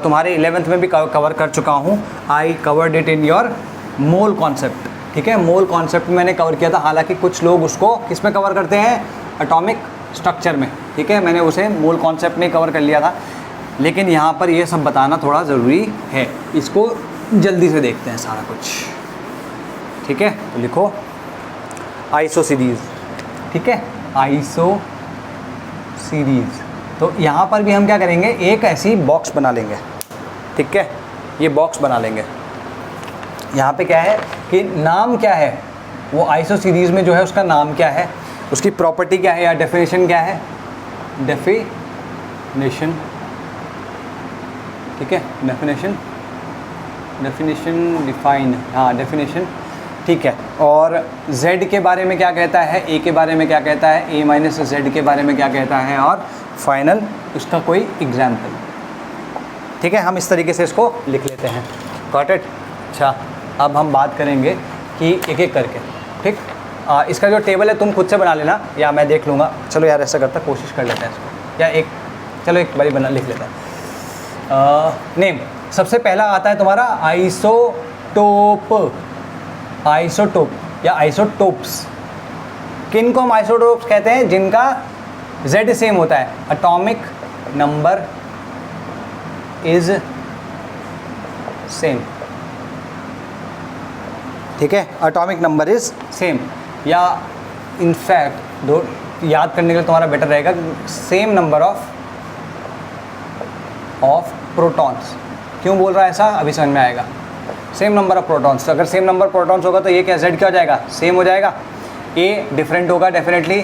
तुम्हारे 11th में भी कवर कर चुका हूँ, I covered it in your mole concept, ठीक है। मोल कॉन्सेप्ट मैंने कवर किया था, हालांकि कुछ लोग उसको किस में कवर करते हैं, एटॉमिक स्ट्रक्चर में, ठीक है। मैंने उसे मोल कॉन्सेप्ट में कवर कर लिया था, लेकिन यहाँ पर ये सब बताना थोड़ा ज़रूरी है। इसको जल्दी से देखते हैं सारा कुछ, ठीक है। तो लिखो आइसो सीरीज़, ठीक है, आइसो सीरीज़। तो यहाँ पर भी हम क्या करेंगे, एक ऐसी बॉक्स बना लेंगे, ठीक है, ये बॉक्स बना लेंगे। यहाँ पे क्या है कि नाम क्या है, वो आइसो सीरीज़ में जो है उसका नाम क्या है, उसकी प्रॉपर्टी क्या है या डेफिनेशन क्या है, डेफिनेशन, ठीक है, डेफिनेशन डिफाइन, हाँ डेफिनेशन, ठीक है। और z के बारे में क्या कहता है, a के बारे में क्या कहता है, a माइनस z के बारे में क्या कहता है, और फाइनल उसका कोई एग्जाम्पल, ठीक है। हम इस तरीके से इसको लिख लेते हैं। लेते हैं। Got it? अच्छा, अब हम बात करेंगे कि एक एक करके, ठीक। इसका जो टेबल है तुम खुद से बना लेना या मैं देख लूँगा। चलो यार ऐसा करता, कोशिश कर लेते हैं इसको, या एक चलो एक बारी बना लिख लेते हैं। नेम सबसे पहला आता है तुम्हारा आइसोटोप, आइसोटोप या आइसोटोप्स। किन को हम आइसोटोप्स कहते हैं? जिनका Z सेम होता है, एटॉमिक नंबर इज सेम, ठीक है, एटॉमिक नंबर इज सेम। या इनफैक्ट दो याद करने के लिए तुम्हारा बेटर रहेगा सेम नंबर ऑफ प्रोटॉन्स। क्यों बोल रहा है ऐसा, अभी समझ में आएगा। सेम नंबर ऑफ प्रोटॉन्स, तो अगर सेम नंबर प्रोटॉन्स होगा तो ये क्या Z क्या हो जाएगा? सेम हो जाएगा। A डिफरेंट होगा डेफिनेटली,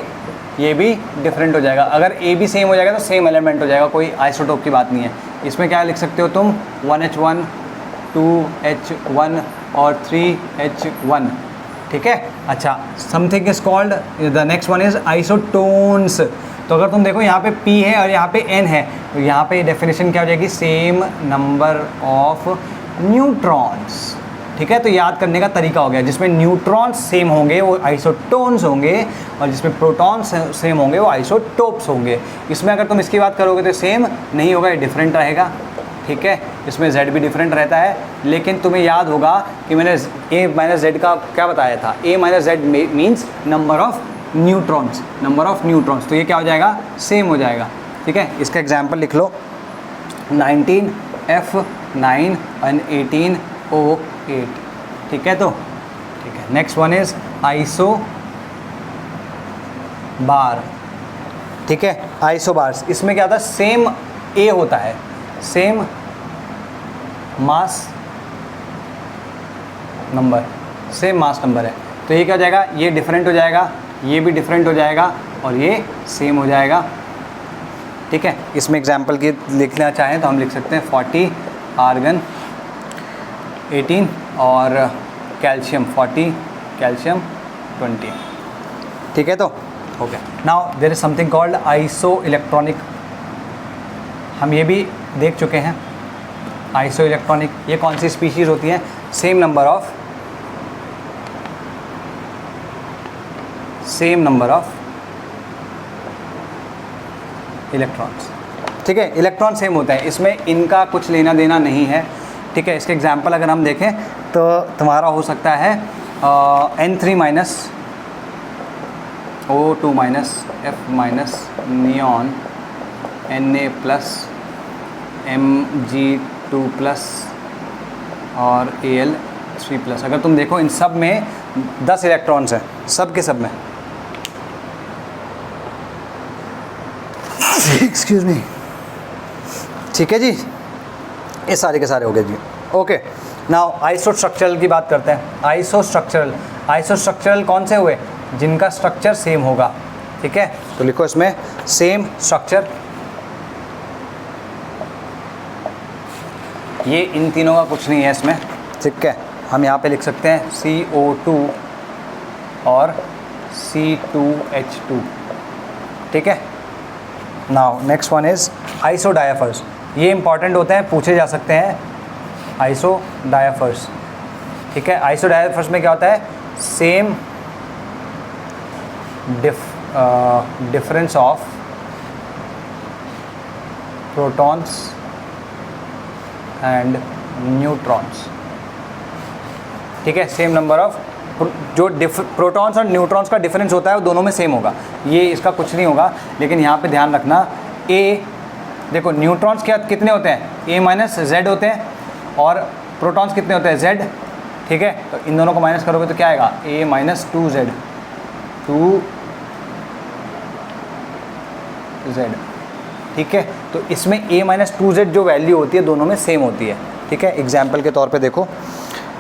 ये भी डिफरेंट हो जाएगा। अगर A भी सेम हो जाएगा तो सेम एलिमेंट हो जाएगा, कोई आइसोटोप की बात नहीं है। इसमें क्या लिख सकते हो तुम? 1H1 2H1 और 3H1, ठीक है। अच्छा, something is called, the next one is isotones. तो अगर तुम देखो यहाँ पे P है और यहाँ पे N है, तो यहाँ पे डेफिनेशन क्या हो जाएगी? सेम नंबर ऑफ न्यूट्रॉन्स, ठीक है। तो याद करने का तरीका हो गया, जिसमें न्यूट्रॉन्स सेम होंगे वो आइसोटोन्स होंगे, और जिसमें प्रोटॉन्स सेम होंगे वो आइसोटोप्स होंगे। इसमें अगर तुम इसकी बात करोगे तो सेम नहीं होगा, ये डिफरेंट रहेगा, ठीक है। इसमें Z भी डिफरेंट रहता है, लेकिन तुम्हें याद होगा कि मैंने A माइनस Z का क्या बताया था? A minus Z means number of neutrons, number of neutrons. तो ये क्या हो जाएगा? सेम हो जाएगा, ठीक है। इसका एग्जाम्पल लिख लो, 19F9 एंड 18O8, ठीक है। तो ठीक है, नेक्स्ट वन इज आइसो बार, ठीक है। आइसो बार्स, इसमें क्या होता है? सेम A होता है, same mass number, same mass number है। तो ये क्या हो जाएगा? ये डिफरेंट हो जाएगा, ये भी डिफरेंट हो जाएगा, और ये सेम हो जाएगा, ठीक है। इसमें एग्जाम्पल की लिखना चाहें तो हम लिख सकते हैं 40 आर्गन 18 और कैल्शियम 40, कैल्शियम 20, ठीक है। तो okay, now there is something called isoelectronic. हम ये भी देख चुके हैं, आइसो इलेक्ट्रॉनिक ये कौन सी स्पीशीज़ होती है? सेम नंबर ऑफ इलेक्ट्रॉन्स, ठीक है। इलेक्ट्रॉन सेम होता है, इसमें इनका कुछ लेना देना नहीं है, ठीक है। इसके एग्जाम्पल अगर हम देखें तो तुम्हारा हो सकता है N3 minus O2 minus F minus neon Na plus Mg2 plus और Al3 प्लस। अगर तुम देखो इन सब में 10 इलेक्ट्रॉन्स हैं, सब के सब में, एक्सक्यूज मी, ठीक है जी। ये सारे के सारे हो गए जी, ओके। नाउ आइसोस्ट्रक्चरल की बात करते हैं। आइसोस्ट्रक्चरल कौन से हुए? जिनका स्ट्रक्चर सेम होगा, ठीक है। तो लिखो इसमें सेम स्ट्रक्चर, ये इन तीनों का कुछ नहीं है इसमें, ठीक है। हम यहाँ पे लिख सकते हैं CO2 और C2H2, ठीक है। Now next one is आइसोडायफर्स। ये इंपॉर्टेंट होते हैं, पूछे जा सकते हैं आइसोडायफर्स, ठीक है। आइसोडायफर्स में क्या होता है? Same difference of protons and neutrons, ठीक है। सेम नंबर ऑफ जो प्रोटॉन्स और न्यूट्रॉन्स का डिफरेंस होता है वो दोनों में सेम होगा, ये इसका कुछ नहीं होगा। लेकिन यहाँ पे ध्यान रखना, A देखो न्यूट्रॉन्स क्या कितने होते हैं? A माइनस Z होते हैं, और प्रोटॉन्स कितने होते हैं? Z, ठीक है। तो इन दोनों को माइनस करोगे तो क्या आएगा? A माइनस 2Z, ठीक है। तो इसमें A माइनस 2Z जो वैल्यू होती है दोनों में सेम होती है, ठीक है। एग्जाम्पल के तौर पे देखो,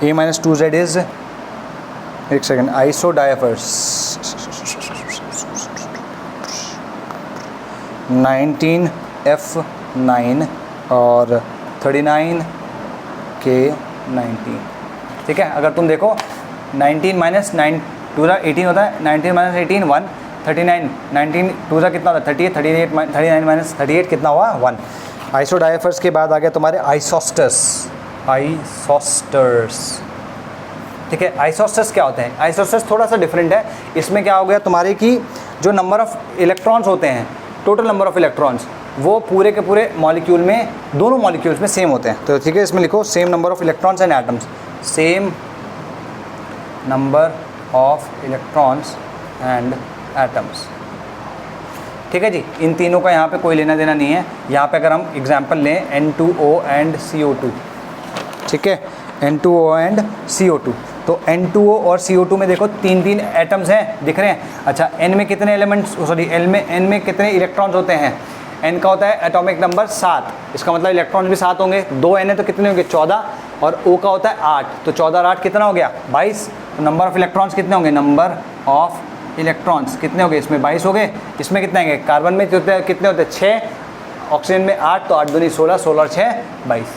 A माइनस 2Z इज, एक सेकेंड, आइसोडायफर्स 19F9 और 39K19, ठीक है। अगर तुम देखो 19 माइनस 9 2 18 होता है, 19 माइनस 18 1, 39 19 2 कितना होता है? 38, 39 माइनस 38 कितना हुआ? 1। आइसोडायफर्स के बाद आ गया तुम्हारे आइसोस्टर्स, आइसोस्टर्स। ठीक है, आइसोस्टर्स क्या होते हैं? आइसोस्टर्स थोड़ा सा डिफरेंट है। इसमें क्या हो गया तुम्हारे की जो नंबर ऑफ इलेक्ट्रॉन्स होते हैं, टोटल नंबर ऑफ इलेक्ट्रॉन्स, वो पूरे के पूरे मॉलिक्यूल में, दोनों मॉलिक्यूल्स में सेम होते हैं। तो ठीक है, इसमें लिखो same number of electrons and atoms, same number of electrons and atoms. ठीक है जी, इन तीनों का यहाँ पे कोई लेना देना नहीं है। यहाँ पे अगर हम एग्जांपल लें N2O एंड CO2, ठीक है, N2O एंड CO2, तो N2O और CO2 में देखो तीन तीन एटम्स हैं, दिख रहे हैं। अच्छा, N में कितने एलिमेंट्स, सॉरी N में कितने इलेक्ट्रॉन्स होते हैं? N का होता है एटॉमिक नंबर 7, इसका मतलब इलेक्ट्रॉन्स भी 7 होंगे। 2 N है तो कितने होंगे? 14, और O का होता है 8, तो 14 और 8 कितना हो गया? 22। तो नंबर ऑफ इलेक्ट्रॉन्स कितने होंगे? नंबर ऑफ इलेक्ट्रॉन्स कितने हो गए? इसमें 22 हो गए। इसमें कितने आएंगे? कार्बन में कितने होते हैं? 6, ऑक्सीजन में 8, तो 8 दूनी 16, 16 और 6 22।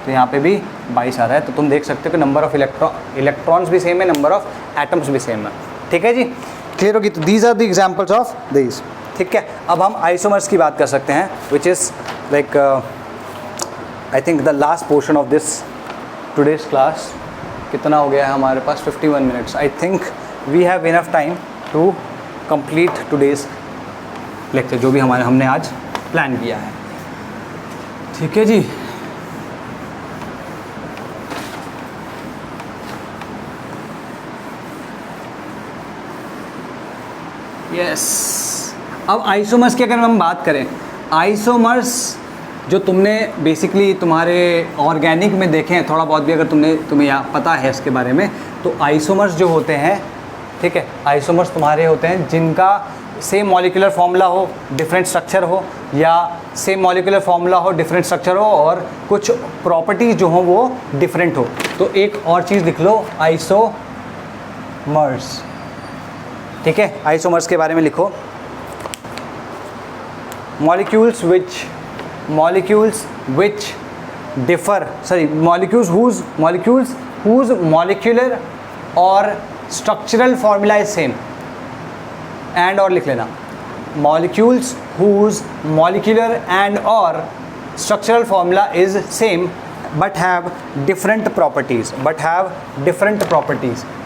तो यहाँ पे भी 22 आ रहा है। तो तुम देख सकते हो कि नंबर ऑफ इलेक्ट्रॉन्स भी सेम है, नंबर ऑफ एटम्स भी सेम है। ठीक है जी, क्लियर होगी? तो these are the examples of these. ठीक है, अब हम आइसोमर्स की बात कर सकते हैं, which is like I think the last portion of this today's class. कितना हो गया है हमारे पास? 51 minutes. I think we have enough time to complete today's lecture, जो भी हमने आज प्लान किया है। ठीक है जी, यस। अब आइसोमर्स की अगर हम बात करें, आइसोमर्स जो तुमने बेसिकली तुम्हारे ऑर्गेनिक में देखे हैं, थोड़ा बहुत भी अगर तुम्हें यहाँ पता है इसके बारे में, तो आइसोमर्स जो होते हैं, ठीक है, आइसोमर्स तुम्हारे होते हैं जिनका सेम मॉलिक्यूलर फॉर्मूला हो, डिफरेंट स्ट्रक्चर हो, या सेम मॉलिक्यूलर फॉर्मूला हो, डिफरेंट स्ट्रक्चर हो, और कुछ प्रॉपर्टीज़ जो हो वो डिफरेंट हो। तो एक और चीज़ लिख लो, आइसोमर्स। ठीक है, आइसोमर्स के बारे में लिखो, molecules whose molecular or structural formula is same, and और लिख लेना, molecules whose molecular and or structural formula is same but have different properties।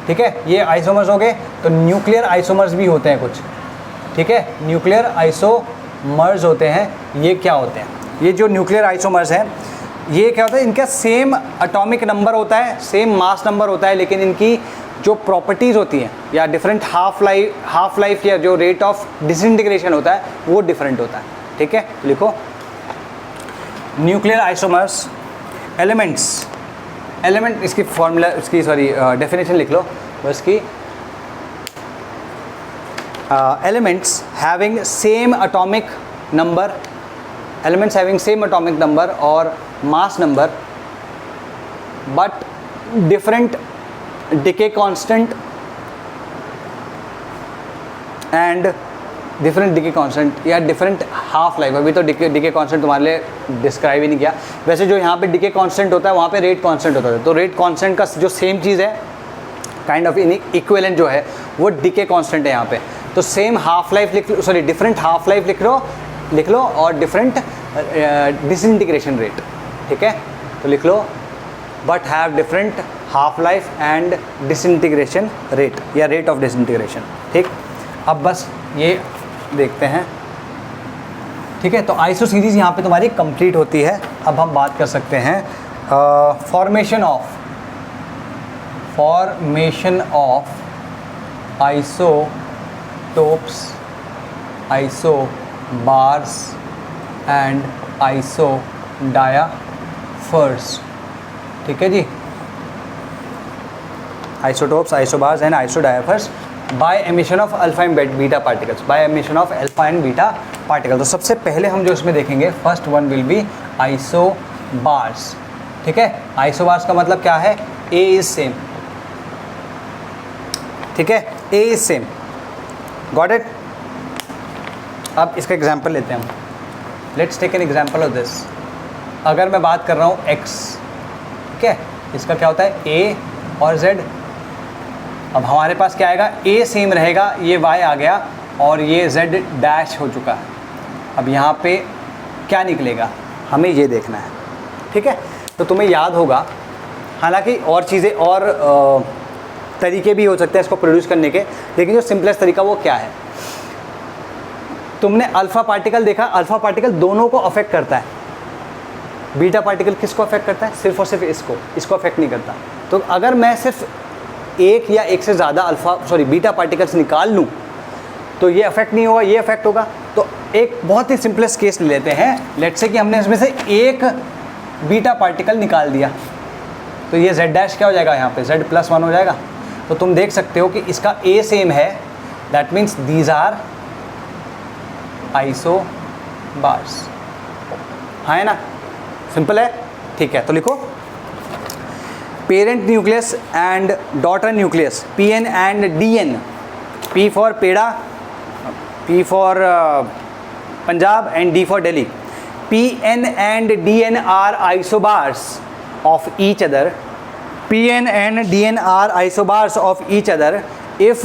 ठीक है, ये आइसोमर्स हो गए। तो न्यूक्लियर आइसोमर्स भी होते हैं कुछ। ठीक है, न्यूक्लियर आइसोमर्स होते हैं। ये क्या होते हैं? ये जो न्यूक्लियर आइसोमर्स हैं, ये क्या होता है? इनका सेम एटॉमिक नंबर होता है, सेम मास नंबर होता है, लेकिन इनकी जो प्रॉपर्टीज़ होती हैं या डिफरेंट हाफ लाइफ या जो रेट ऑफ डिसइंटीग्रेशन होता है वो डिफरेंट होता है। ठीक है, लिखो न्यूक्लियर आइसोमर्स एलिमेंट इसकी फॉर्मूला, इसकी डेफिनेशन लिख लो बस की, elements having same atomic number or mass number but different decay constant या डिफरेंट हाफ लाइफ। अभी तो डिके कांस्टेंट तुम्हारे लिए डिस्क्राइब ही नहीं किया। वैसे जो यहाँ पे डिके कांस्टेंट होता है वहाँ पे रेट कांस्टेंट होता है। तो रेट कांस्टेंट का जो सेम चीज़ है, काइंड ऑफ इक्विवेलेंट जो है वो डिके कांस्टेंट है यहाँ पे। तो same half life different half life लिख लो और डिफरेंट डिसइंटीग्रेशन रेट। ठीक है, तो लिख लो but have different half life and disintegration rate या रेट ऑफ डिसइंटीग्रेशन। ठीक, अब बस ये देखते हैं। ठीक है, तो आइसो सीरीज़ यहाँ पे तुम्हारी कंप्लीट होती है। अब हम बात कर सकते हैं formation of isotopes, isobars and isodiaphers. ठीक है जी, isotopes, isobars and isodiaphers by emission of alpha and beta particles. तो सबसे पहले हम जो इसमें देखेंगे, first one will be isobars. ठीक है, आइसोबार्स का मतलब क्या है? A is same. ठीक है, A is same, got it. अब इसका एग्जाम्पल लेते हैं हम। Let's take an example of this. अगर मैं बात कर रहा हूँ एक्स, ठीक है, इसका क्या होता है? ए और जेड। अब हमारे पास क्या आएगा? ए सेम रहेगा, ये वाई आ गया और ये जेड डैश हो चुका है। अब यहाँ पे क्या निकलेगा? हमें ये देखना है। ठीक है, तो तुम्हें याद होगा हालांकि और चीज़ें और तरीके भी हो सकते हैं इसको प्रोड्यूस करने के, लेकिन जो सिंपलेस्ट तरीका वो क्या है, तुमने अल्फा पार्टिकल देखा, अल्फा पार्टिकल दोनों को अफेक्ट करता है, बीटा पार्टिकल किसको अफेक्ट करता है, सिर्फ और सिर्फ इसको अफेक्ट नहीं करता। तो अगर मैं सिर्फ एक या एक से ज़्यादा बीटा पार्टिकल्स निकाल लूँ तो ये अफेक्ट नहीं होगा, ये अफेक्ट होगा। तो एक बहुत ही सिंपलेस्ट केस ले लेते हैं, लेट्स से कि हमने इसमें से एक बीटा पार्टिकल निकाल दिया, तो ये z डैश क्या हो जाएगा, यहाँ पे z+1 हो जाएगा। तो तुम देख सकते हो कि इसका a सेम है, that means these are isobars, हाँ है ना, सिंपल है, ठीक है। तो लिखो parent nucleus and daughter nucleus Pn and Dn, P for peda, P for Punjab and D for Delhi, Pn and Dn are isobars of each other, Pn and Dn are isobars of each other if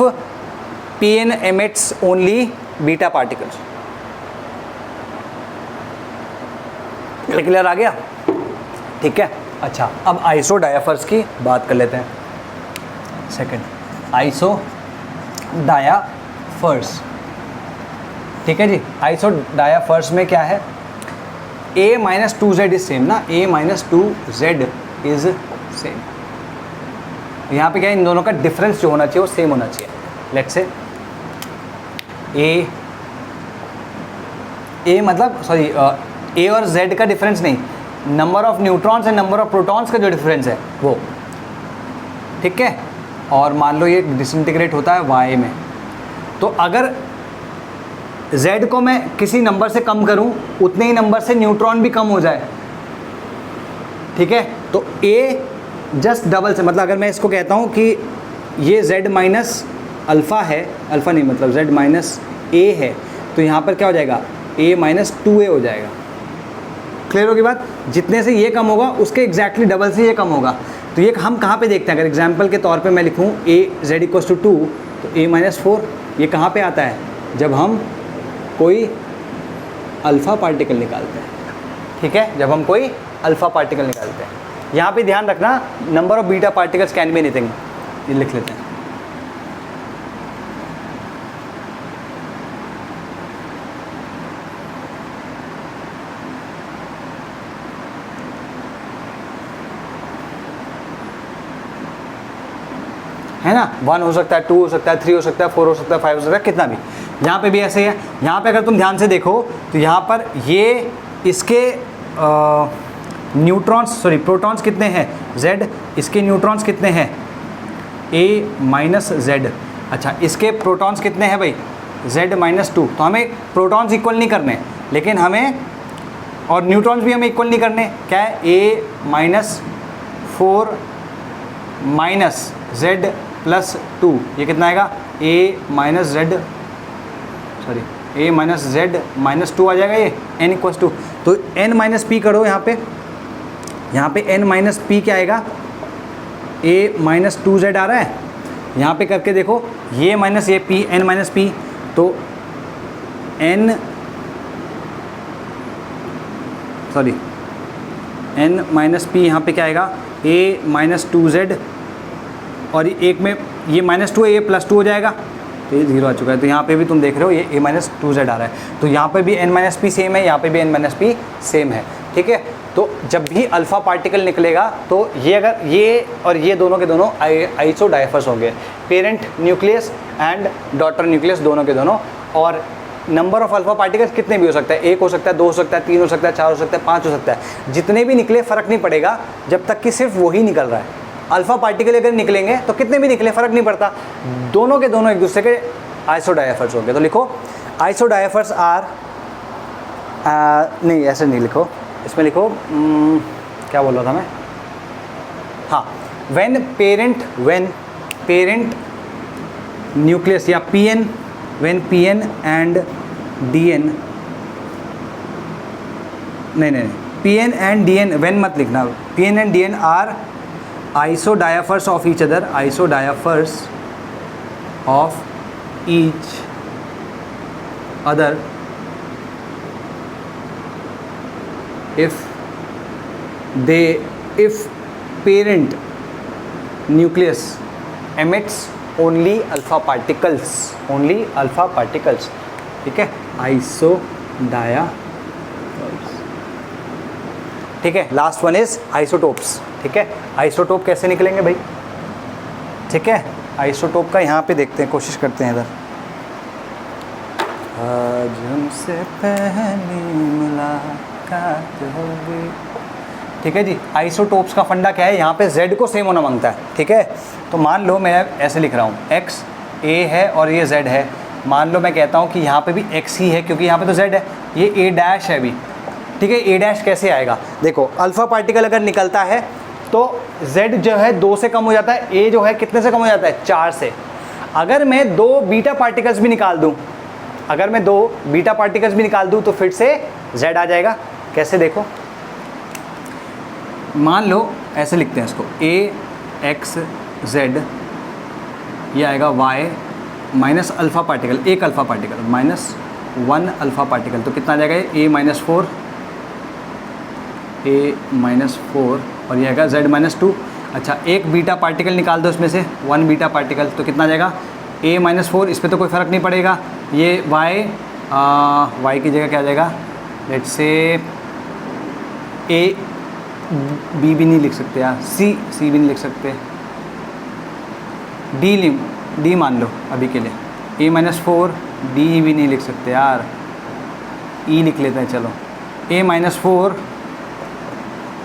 Pn emits only beta particles। Clear आ गया, ठीक है। अच्छा, अब आइसो डायाफर्स की बात कर लेते हैं। सेकंड आइसो डायाफर्स, ठीक है जी। आइसो डायाफर्स में क्या है, a-2z इज सेम ना, a-2z इज सेम। यहाँ पे क्या है, इन दोनों का डिफरेंस जो होना चाहिए वो सेम होना चाहिए। लेट्स से a मतलब सॉरी a और z का डिफरेंस नहीं, number of neutrons and number of protons का जो डिफरेंस है वो, ठीक है। और मान लो ये डिसइंटीग्रेट होता है y में, तो अगर z को मैं किसी नंबर से कम करूं, उतने ही नंबर से न्यूट्रॉन भी कम हो जाए, ठीक है। तो a जस्ट डबल से, मतलब अगर मैं इसको कहता हूं कि ये z माइनस अल्फ़ा है, अल्फ़ा नहीं मतलब z माइनस a है, तो यहाँ पर क्या हो जाएगा, a-2a हो जाएगा। क्लियर होगी बात, जितने से ये कम होगा उसके एग्जैक्टली डबल से ये कम होगा। तो ये हम कहाँ पे देखते हैं, अगर एग्जाम्पल के तौर पे मैं लिखूँ a(z = 2) तो a-4 ये कहाँ पे आता है, जब हम कोई अल्फ़ा पार्टिकल निकालते हैं, ठीक है, जब हम कोई अल्फ़ा पार्टिकल निकालते हैं। यहाँ पे ध्यान रखना, number of beta particles can be anything, ये लिख लेते हैं। है ना, 1 हो सकता है, 2 हो सकता है, 3 हो सकता है, 4 हो सकता है, 5 हो सकता है, कितना भी। यहाँ पे भी ऐसे ही है। यहाँ पे अगर तुम ध्यान से देखो तो यहाँ पर ये इसके प्रोटॉन्स कितने हैं, z, इसके न्यूट्रॉन्स कितने हैं, a-z। अच्छा, इसके प्रोटॉन्स कितने हैं भाई, z-2। तो हमें प्रोटॉन्स इक्वल नहीं करने, लेकिन हमें और न्यूट्रॉन्स भी हमें इक्वल नहीं करने। क्या है, a-4 माइनस z+2, ये कितना आएगा, a-z-2 आ जाएगा, ये n=2। तो n-p करो यहाँ पे n-p क्या आएगा, a-2z आ रहा है। यहाँ पे करके देखो, ये माइनस ये p, n-p, तो n-p यहाँ पे क्या आएगा, a-2z, और एक में ये -2 है, ये +2 हो जाएगा, तो ये 0 आ चुका है। तो यहाँ पे भी तुम देख रहे हो ये a-2z आ रहा है, तो यहाँ पे भी n-p सेम है, यहाँ पे भी n-p सेम है, ठीक है। तो जब भी अल्फ़ा पार्टिकल निकलेगा तो ये अगर ये और ये दोनों के दोनों आइसो डायफर्स होंगे, parent nucleus and daughter nucleus दोनों के दोनों। और नंबर ऑफ अल्फ़ा पार्टिकल्स कितने भी हो सकता है, 1 हो सकता है, 2 हो सकता है, 3 हो सकता है, 4 हो सकता है, 5 हो सकता है, जितने भी निकले फ़र्क नहीं पड़ेगा जब तक कि सिर्फ वही निकल रहा है। अल्फ़ा पार्टिकल अगर निकलेंगे तो कितने भी निकले फ़र्क नहीं पड़ता, दोनों के दोनों एक दूसरे के आइसो डायफर्स होंगे। तो लिखो आइसो डायफर्स आर, नहीं ऐसे नहीं लिखो, इसमें लिखो क्या बोल रहा था मैं, हाँ, व्हेन पेरेंट न्यूक्लियस या Pn, when Pn and Dn, नहीं Pn एंड Dn, व्हेन मत लिखना, Pn and Dn are isodiaphers of each other, isodiaphers of each other if parent nucleus emits only alpha particles, only alpha particles, ठीक है, आइसोडाया, ठीक है। लास्ट वन इज आइसोटोप्स, ठीक है। आइसोटोप कैसे निकलेंगे भाई, ठीक है। आइसोटोप का यहाँ पे देखते हैं, कोशिश करते हैं इधर। आज हमसे पहली मुलाकात होगी, ठीक है जी। आइसोटोप्स का फंडा क्या है, यहाँ पे z को सेम होना मांगता है, ठीक है। तो मान लो मैं ऐसे लिख रहा हूँ, x a है और ये z है। मान लो मैं कहता हूँ कि यहाँ पे भी x ही है क्योंकि यहाँ पे तो z है, ये a डैश है भी, ठीक है। a डैश कैसे आएगा, देखो अल्फ़ा पार्टिकल अगर निकलता है तो z जो है 2 से कम हो जाता है, a जो है कितने से कम हो जाता है, 4 से। अगर मैं 2 बीटा पार्टिकल्स भी निकाल दूँ, अगर मैं 2 बीटा पार्टिकल्स भी निकाल दूँ तो फिर से z आ जाएगा। कैसे, देखो मान लो ऐसे लिखते हैं इसको, a x z, ये आएगा y माइनस अल्फ़ा पार्टिकल, एक alpha particle minus 1 alpha particle, तो कितना आ जाएगा, a माइनस 4, a माइनस 4 और ये आएगा z माइनस 2। अच्छा, एक बीटा पार्टिकल निकाल दो इसमें से, 1 बीटा पार्टिकल, तो कितना आ जाएगा, a माइनस 4, इस पर तो कोई फ़र्क नहीं पड़ेगा, ये y की जगह क्या आ जाएगा, लेट्स से a b भी नहीं लिख सकते यार, c भी नहीं लिख सकते, d मान लो अभी के लिए, a माइनस 4, d भी नहीं लिख सकते यार, e लिख लेते हैं, चलो a माइनस 4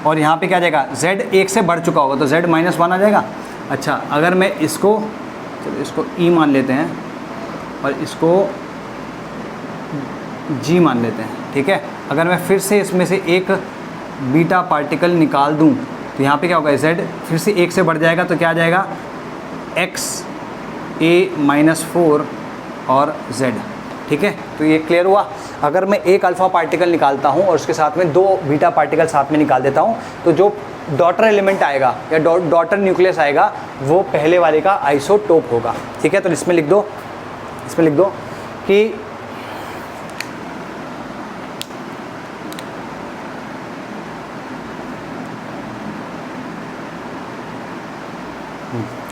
और यहाँ पे क्या आ जाएगा, z 1 से बढ़ चुका होगा तो z माइनस 1 आ जाएगा। अच्छा, अगर मैं इसको, चलो इसको e मान लेते हैं और इसको g मान लेते हैं, ठीक है। अगर मैं फिर से इसमें से एक बीटा पार्टिकल निकाल दूं तो यहाँ पे क्या होगा, z फिर से 1 से बढ़ जाएगा तो क्या आ जाएगा, x a माइनस 4 और z, ठीक है। तो ये क्लियर हुआ। अगर मैं एक अल्फ़ा पार्टिकल निकालता हूँ और उसके साथ में 2 बीटा पार्टिकल साथ में निकाल देता हूँ तो जो डॉटर एलिमेंट आएगा या डॉटर न्यूक्लियस आएगा वो पहले वाले का आइसोटोप होगा, ठीक है। तो इसमें लिख दो, इसमें लिख दो कि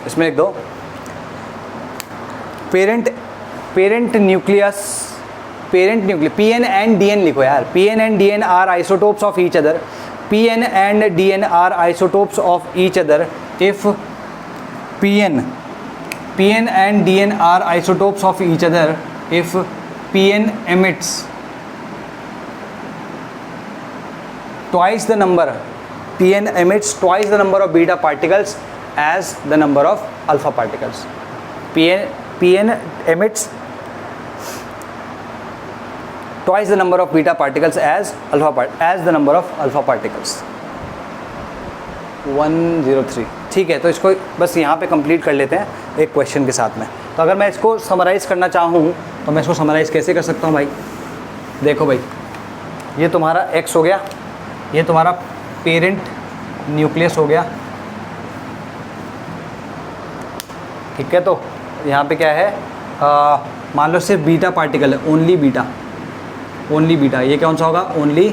इसमें लिख दो parent nucleus Pn and Dn लिखो यार, Pn and Dn are isotopes of each other, Pn and Dn are isotopes of each other if Pn and Dn are isotopes of each other if Pn emits twice the number, Pn emits twice the number of beta particles as the number of alpha particles. Pn emits twice the number of beta particles as the number of alpha particles. 103, ठीक है। तो इसको बस यहाँ पे कंप्लीट कर लेते हैं एक क्वेश्चन के साथ में। तो अगर मैं इसको समराइज़ करना चाहूँ तो मैं इसको समराइज़ कैसे कर सकता हूँ भाई, देखो भाई, ये तुम्हारा x हो गया, ये तुम्हारा पेरेंट न्यूक्लियस हो गया, ठीक है। तो यहाँ पे क्या है, मान लो सिर्फ बीटा पार्टिकल है, ओनली बीटा, ये कौन सा होगा, ओनली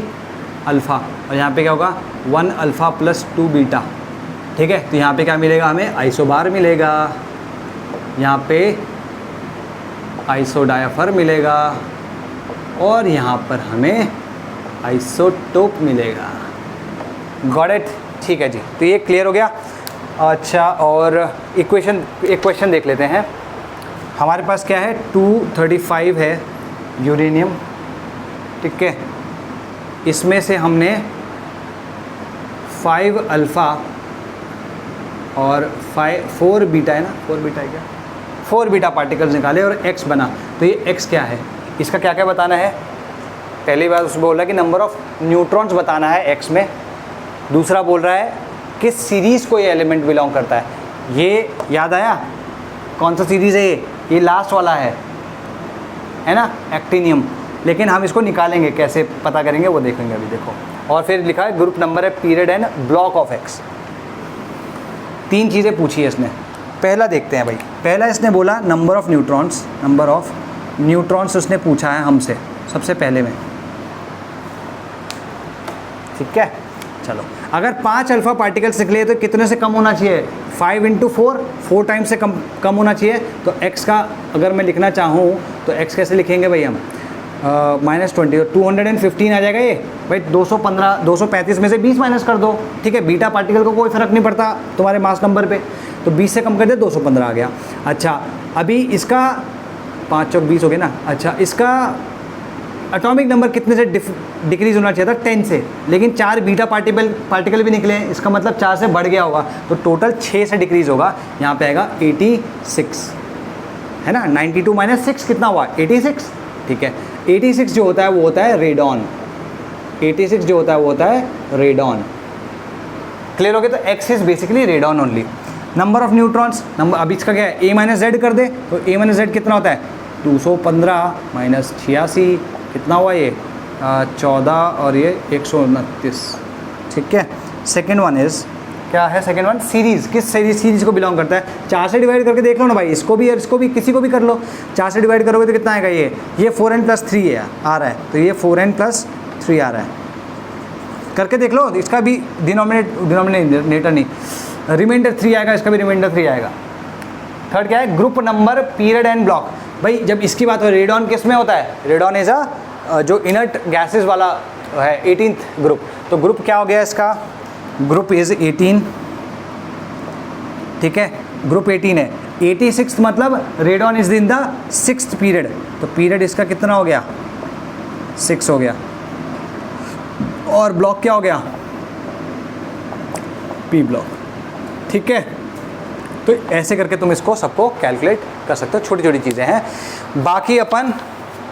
अल्फ़ा, और यहाँ पे क्या होगा, 1 अल्फ़ा प्लस 2 बीटा, ठीक है। तो यहाँ पे क्या मिलेगा, हमें आइसोबार मिलेगा, यहाँ पे आइसोडायाफर मिलेगा और यहाँ पर हमें आइसोटोप मिलेगा। गॉट इट, ठीक है जी। तो ये क्लियर हो गया। अच्छा, और एक क्वेश्चन देख लेते हैं। हमारे पास क्या है, 235 है यूरेनियम, ठीक है। इसमें से हमने 5 अल्फ़ा और 4 बीटा है ना, 4 बीटा है क्या, 4 बीटा पार्टिकल्स निकाले और x बना। तो ये x क्या है, इसका क्या क्या बताना है, पहली बार उसने बोला कि नंबर ऑफ़ न्यूट्रॉन्स बताना है x में, दूसरा बोल रहा है किस सीरीज़ को ये एलिमेंट बिलोंग करता है। ये याद आया कौन सा सीरीज़ है, ये लास्ट वाला है ना, एक्टिनियम। लेकिन हम इसको निकालेंगे, कैसे पता करेंगे वो देखेंगे अभी, देखो। और फिर लिखा है ग्रुप नंबर है period and block of x. 3 चीज़ें पूछी है इसने। पहला देखते हैं भाई, पहला इसने बोला नंबर ऑफ़ न्यूट्रॉन्स उसने पूछा है हमसे सबसे पहले में, ठीक है। चलो, अगर 5 अल्फा पार्टिकल्स निकले तो कितने से कम होना चाहिए? 5 × 4 टाइम्स से कम होना चाहिए। तो x का अगर मैं लिखना चाहूँ तो x कैसे लिखेंगे भाई हम? -20 तो 215 आ जाएगा ये भाई। 235 में से 20 माइनस कर दो, ठीक है। बीटा पार्टिकल को कोई फ़र्क नहीं पड़ता तुम्हारे मास नंबर पे, तो 20 से कम कर दे 215 आ गया। अच्छा, अभी इसका 5 चौक 20 हो गया ना। अच्छा, इसका एटॉमिक नंबर कितने से डिक्रीज होना चाहिए था? 10 से, लेकिन 4 बीटा पार्टिकल भी निकले हैं, इसका मतलब 4 से बढ़ गया होगा, तो टोटल 6 से डिक्रीज होगा। यहाँ पे आएगा 86, है ना। 92 - 6 कितना हुआ? 86, ठीक है। 86 जो होता है वो होता है रेडॉन। 86 जो होता है वो होता है रेडॉन। क्लियर हो गया? तो x is basically radon only. Number of neutrons, number, अब इसका क्या है? a - z कर दे, तो a - z कितना होता है? 215 - 86 कितना हुआ ये? 14 और ये 129, ठीक है। सेकेंड वन इज़ क्या है? Second one series. किस सीरीज़ को बिलोंग करता है? 4 से डिवाइड करके देख लो ना भाई, इसको भी और इसको भी, किसी को भी कर लो। 4 से डिवाइड करोगे तो कितना आएगा? ये 4n + 3 है आ रहा है, तो ये 4n + 3 आ रहा है। करके देख लो, इसका भी डिनोमिनेटर नहीं, रिमाइंडर 3 आएगा, इसका भी रिमाइंडर 3 आएगा। थर्ड क्या है? Group number, period and block. भाई जब इसकी बात हो, रेडॉन किस में होता है? रेडॉन इज जो इनर्ट गैसेस वाला है, 18th ग्रुप। तो ग्रुप क्या हो गया इसका? ग्रुप इज 18, ठीक है। ग्रुप 18 है। 86 मतलब radon is in the 6th period, तो पीरियड इसका कितना हो गया? 6 हो गया। और ब्लॉक क्या हो गया? पी ब्लॉक, ठीक है। तो ऐसे करके तुम इसको सबको कैलकुलेट कर सकते हो, छोटी छोटी चीज़ें हैं। बाकी अपन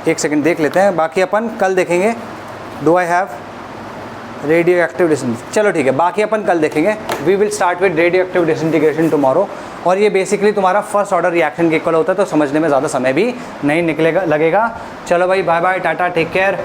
एक सेकंड देख लेते हैं, बाकी अपन कल देखेंगे। Do I have radioactive disintegration? चलो ठीक है, बाकी अपन कल देखेंगे। We will start with radioactive disintegration tomorrow. और ये बेसिकली तुम्हारा फर्स्ट ऑर्डर रिएक्शन के इक्वल होता है, तो समझने में ज़्यादा समय भी नहीं लगेगा। चलो भाई, bye bye, tata, take care.